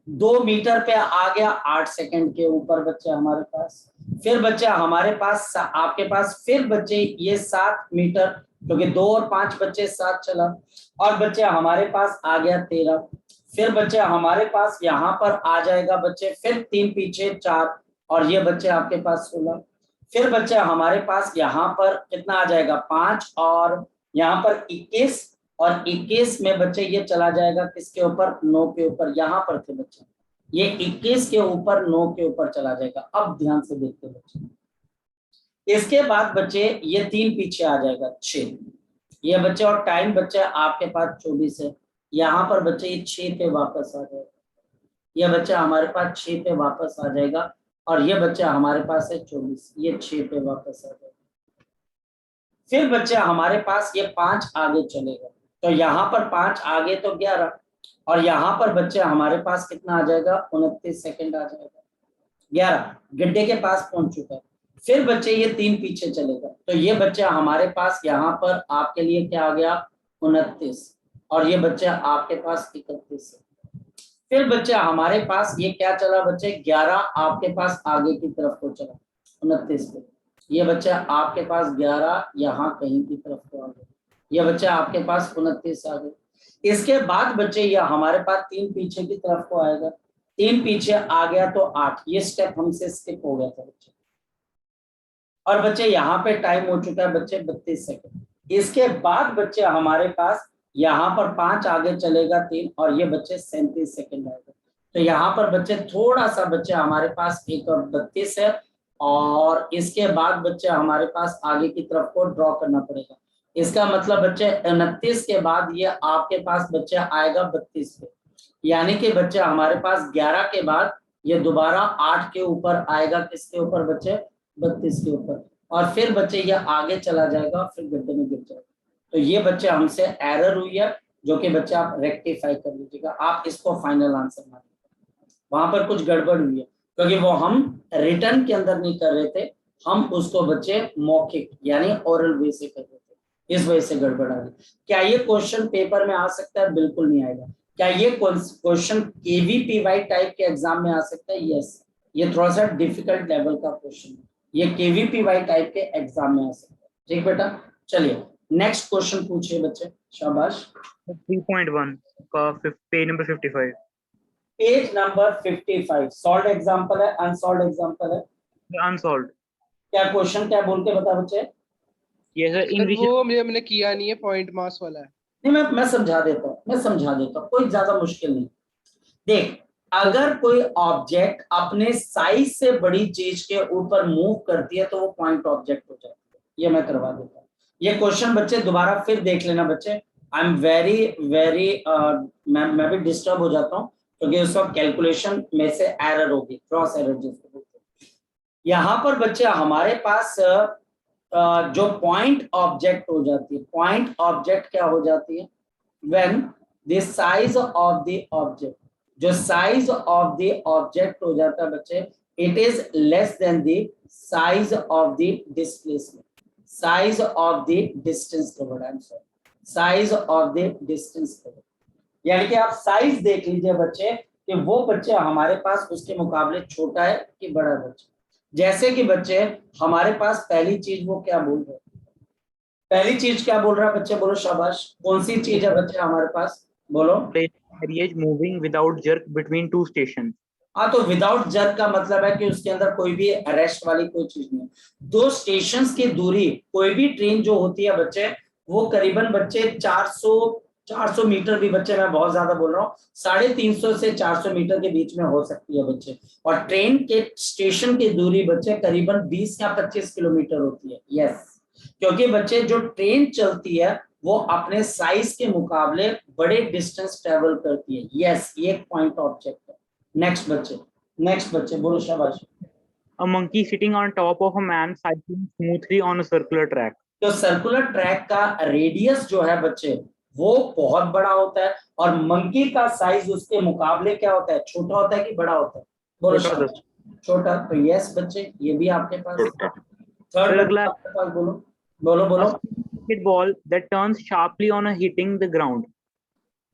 2 मीटर पे आ गया 8 सेकंड के ऊपर बच्चे हमारे पास। फिर बच्चे हमारे पास आपके पास फिर बच्चे ये 7 मीटर, क्योंकि 2 और 5 बच्चे 7 चला। और बच्चे हमारे पास आ गया 13। फिर बच्चे हमारे पास यहाँ पर आ जाएगा बच्चे फिर 3 पीछे 4, और ये बच्चे आपके पास 16। फिर बच्चे हमारे पास यहाँ पर कितना आ जाएगा 5, और यहाँ पर 21, और 21 में बच्चे ये चला जाएगा किसके ऊपर 9 के ऊपर। यहाँ पर थे बच्चे ये 21 के ऊपर 9 के ऊपर चला जाएगा। अब ध्यान से देखते बच्चे, इसके बाद बच्चे ये 3 पीछे आ जाएगा 6 ये बच्चे, और टाइम बच्चे आपके पास 24 है। यहाँ पर बच्चे ये 6 पे वापस आ जाएगा। ये बच्चा हमारे पास 6 पे वापस आ जाएगा, और ये बच्चा हमारे पास है 24, ये 6 पे वापस आ जाएगा। फिर बच्चा हमारे पास ये 5 आगे चलेगा, तो यहाँ पर 5 आगे तो 11, और यहाँ पर बच्चे हमारे पास कितना आ जाएगा 29 सेकंड आ जाएगा। 11 गड्ढे के पास पहुंच चुका है। फिर बच्चे ये 3 पीछे चलेगा, तो ये बच्चा हमारे पास यहाँ पर आपके लिए क्या आ गया 29, और ये बच्चा आपके पास 31 है। फिर बच्चा हमारे पास ये क्या चला बच्चे 11 आपके पास आगे की तरफ को चला 29 पे। ये बच्चा आपके पास 11 यहाँ कहीं की तरफ को आ गया। ये बच्चा आपके पास 29 आ गया। इसके बाद बच्चे ये हमारे पास 3 पीछे की तरफ को आएगा। 3 पीछे आ गया तो 8, ये स्टेप हमसे स्किप हो गया था बच्चे। और बच्चे यहाँ पे टाइम हो चुका है बच्चे 32 सेकंड। इसके बाद बच्चे हमारे पास यहाँ पर 5 आगे चलेगा 3, और ये बच्चे 37 सेकंड आएगा। तो यहाँ पर बच्चे थोड़ा सा बच्चे हमारे पास 1 और 32 है, और इसके बाद बच्चे हमारे पास आगे की तरफ को ड्रॉ करना पड़ेगा। इसका मतलब बच्चे 29 के बाद ये आपके पास बच्चे आएगा 32 पे, यानी कि बच्चे हमारे पास 11 के बाद ये दोबारा 8 के ऊपर आएगा, किसके ऊपर बच्चे 32 के ऊपर, और फिर बच्चे ये आगे चला जाएगा, फिर गड्ढे में गिर जाएगा। तो ये बच्चे हमसे एरर हुई है, जो कि बच्चे आप रेक्टिफाई कर लीजिएगा। आप इसको फाइनल आंसर मानिए, वहां पर कुछ गड़बड़ हुई है, क्योंकि वो हम रिटर्न के अंदर नहीं कर रहे थे, हम उसको बच्चे मौखिक यानी ओरल वे से कर रहे थे, इस वजह से गड़बड़ आ गई। क्या ये क्वेश्चन पेपर में आ सकता है? बिल्कुल नहीं आएगा। क्या ये क्वेश्चन केवीपीवाई टाइप के एग्जाम में आ सकता है? यस, ये थोड़ा सा डिफिकल्ट लेवल का क्वेश्चन है, ये केवीपीवाई टाइप के एग्जाम में आ सकता है। ठीक बेटा, चलिए नेक्स्ट क्वेश्चन पूछिए बच्चे, शाबाश। 3.1 का page number 55। Page number 55 solve example है, अनसॉल्व एग्जांपल है? अनसॉल्व्ड। क्या क्वेश्चन क्या बोल के बता बच्चे? ये सर इन सर वो हमने किया नहीं है, पॉइंट मास वाला है। नहीं, मैं समझा देता हूँ, कोई ज्यादा मुश्किल नहीं। देख, अगर कोई ऑब्जेक्ट अपने साइज से बड़ी चीज के ऊपर मूव करती है तो वो पॉइंट ऑब्जेक्ट हो जाती है, ये मैं करवा देता हूँ। ये क्वेश्चन बच्चे दोबारा फिर देख लेना बच्चे। आई एम वेरी मैं भी डिस्टर्ब हो जाता हूँ, क्योंकि उस वक्त कैलकुलेशन में से एरर होगी, क्रॉस एरर जिसको बोलते हैं। यहाँ पर बच्चे हमारे पास जो पॉइंट ऑब्जेक्ट हो जाती है, पॉइंट ऑब्जेक्ट क्या हो जाती है? When the size of the object, जो साइज ऑफ द ऑब्जेक्ट हो जाता है बच्चे, it is less than the size of the displacement, size of the distance covered, I am sorry, size of the distance covered. यानी कि आप size देख लीजिए बच्चे कि वो बच्चे हमारे पास उसके मुकाबले छोटा है कि बड़ा है बच्चे। जैसे कि बच्चे हमारे पास पहली चीज वो क्या बोल रहे हैं, पहली चीज क्या बोल रहा है बच्चे, बोलो शाबाश। कौन सी चीज है बच्चे हमारे पास, बोलो। carriage moving without jerk between two stations। हाँ, तो विदाउट जर्क का मतलब है कि उसके अंदर कोई भी अरेस्ट वाली कोई चीज नहीं है। 2 स्टेशंस की दूरी, कोई भी ट्रेन जो होती है बच्चे, वो करीबन बच्चे 400 मीटर भी बच्चे, मैं बहुत ज्यादा बोल रहा हूँ, 350 से 400 मीटर के बीच में हो सकती है बच्चे। और ट्रेन के स्टेशन की दूरी बच्चे करीबन 20 या 25 किलोमीटर होती है। यस, क्योंकि बच्चे जो ट्रेन चलती है वो अपने साइज के मुकाबले बड़े डिस्टेंस ट्रेवल करती है। यस, ये एक पॉइंट ऑब्जेक्ट है। नेक्स्ट बच्चे बोलो, शाबाश। A monkey sitting on top of a man cycling smoothly on a circular track. तो सर्कुलर ट्रैक का रेडियस जो है बच्चे वो बहुत बड़ा होता है, और मंकी का साइज उसके मुकाबले क्या होता है, छोटा होता है कि बड़ा होता है? बोलो छोटा शाबाश। छोटा। तो यस बच्चे, ये भी आपके पास। थर्ड अगला आपके पास, बोलो। a cricket ball that turns sharply on a hitting the ground.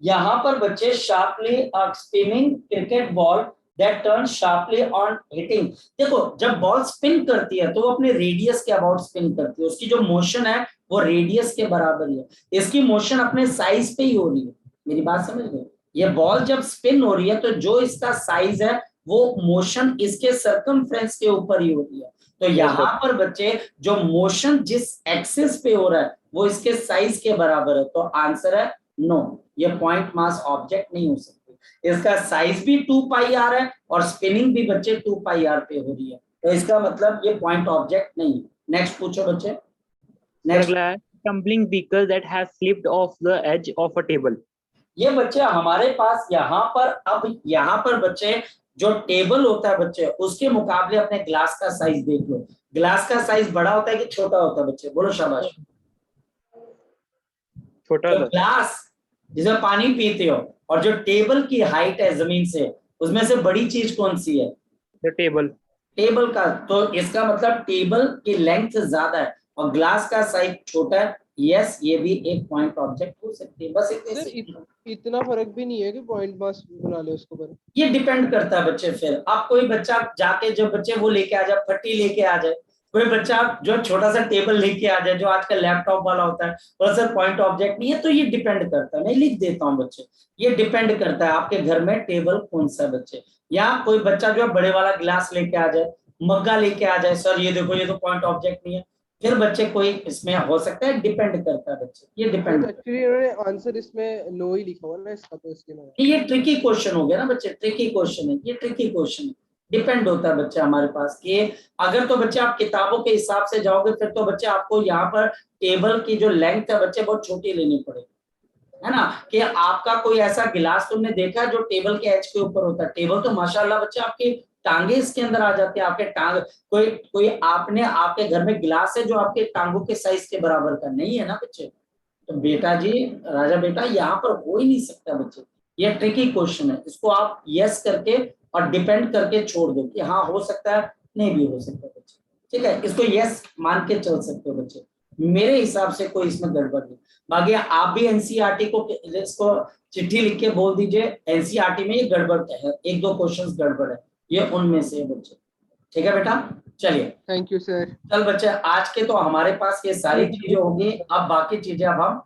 यहाँ पर बच्चे sharply spinning cricket ball that turn sharply on hitting. देखो, जब बॉल स्पिन करती है तो वो अपने रेडियस के अबाउट स्पिन करती है, उसकी जो मोशन है वो रेडियस के बराबर ही है। इसकी मोशन अपने साइज पे ही हो रही है। मेरी बात समझ गए? ये बॉल जब स्पिन हो रही है तो जो इसका साइज है वो मोशन इसके सर्कमफ्रेंस के ऊपर ही होती है। तो यहाँ पर बच्चे जो मोशन जिस एक्सिस पे हो रहा है वो इसके साइज के बराबर है। तो आंसर है नो, ये पॉइंट मास ऑब्जेक्ट नहीं हो सकती। इसका साइज भी 2 पाई आर है और स्पिनिंग भी बच्चे 2 पाई आर पे हो रही है, तो इसका मतलब ये पॉइंट ऑब्जेक्ट नहीं है। नेक्स्ट पूछो बच्चे। नेक्स्ट, अगला है tumbling beaker that has slipped off the edge of a table. ये बच्चे हमारे पास यहाँ पर, अब यहाँ पर बच्चे जो टेबल होता है बच्चे उसके मुकाबले अपने ग्लास का साइज देख लो। ग्लास का साइज बड़ा होता है कि छोटा होता है बच्चे? बोलो शाबाश। छोटा तो ग्लास जिसमें पानी पीते हो और जो टेबल की हाइट है जमीन से, उसमें से बड़ी चीज कौन सी है? the table. टेबल का। तो इसका मतलब टेबल की लेंथ ज्यादा है और ग्लास का साइज छोटा है। यस, ये भी एक पॉइंट ऑब्जेक्ट हो सकती है। बस इतना फर्क भी नहीं है कि पॉइंट मास बना ले उसको पर। ये डिपेंड करता है बच्चे। फिर अब कोई बच्चा जाके, जब बच्चे वो लेके आ जाए, फट्टी लेके आ जाए, कोई बच्चा जो छोटा सा टेबल लेके आ जाए जो आजकल लैपटॉप वाला होता है, और सर पॉइंट ऑब्जेक्ट नहीं है, तो ये डिपेंड करता है। मैं लिख देता हूँ बच्चे, ये डिपेंड करता है आपके घर में टेबल कौन सा है बच्चे। या कोई बच्चा जो है बड़े वाला गिलास लेके आ जाए, मग्गा लेके आ जाए, सर ये देखो ये तो पॉइंट ऑब्जेक्ट नहीं है, फिर बच्चे कोई इसमें हो सकता है, डिपेंड करता है बच्चे, ये डिपेंड। एक्चुअली उन्होंने आंसर इसमें नो ही लिखा हुआ ना इसका, तो इसके में ये ट्रिकी क्वेश्चन हो गया ना बच्चे, ट्रिकी क्वेश्चन है ये, ट्रिकी क्वेश्चन है। डिपेंड होता है बच्चे हमारे पास कि अगर तो बच्चे आप किताबों के हिसाब से जाओगे फिर तो बच्चे आपको यहाँ पर टेबल की जो लेंथ है बच्चे बहुत छोटी लेनी पड़ेगी, है ना। कि आपका कोई ऐसा गिलास तुमने देखा है जो टेबल के एज के ऊपर होता है? टेबल तो माशाल्लाह बच्चे आपकी टांगे इसके अंदर आ जाते हैं, आपके टांग, कोई आपने आपके घर में गिलास है जो आपके टांगों के साइज के बराबर का नहीं है ना बच्चे। तो बेटा जी, राजा बेटा, यहाँ पर हो ही नहीं सकता बच्चे। ये ट्रिकी क्वेश्चन है, इसको आप यस करके और डिपेंड करके छोड़ दो कि हाँ हो सकता है, नहीं भी हो सकता बच्चे, ठीक है। इसको यस मान के चल सकते हो बच्चे, मेरे हिसाब से कोई इसमें गड़बड़ नहीं। बाकी आप भी एनसीईआरटी को इसको चिट्ठी लिख के बोल दीजिए एनसीईआरटी में ये गड़बड़ है, 1-2 क्वेश्चंस गड़बड़ है, ये उनमें से है बच्चे, ठीक है बेटा। चलिए, थैंक यू सर। चल बच्चे, आज के तो हमारे पास ये सारी चीजें होंगी, अब बाकी चीजें अब हम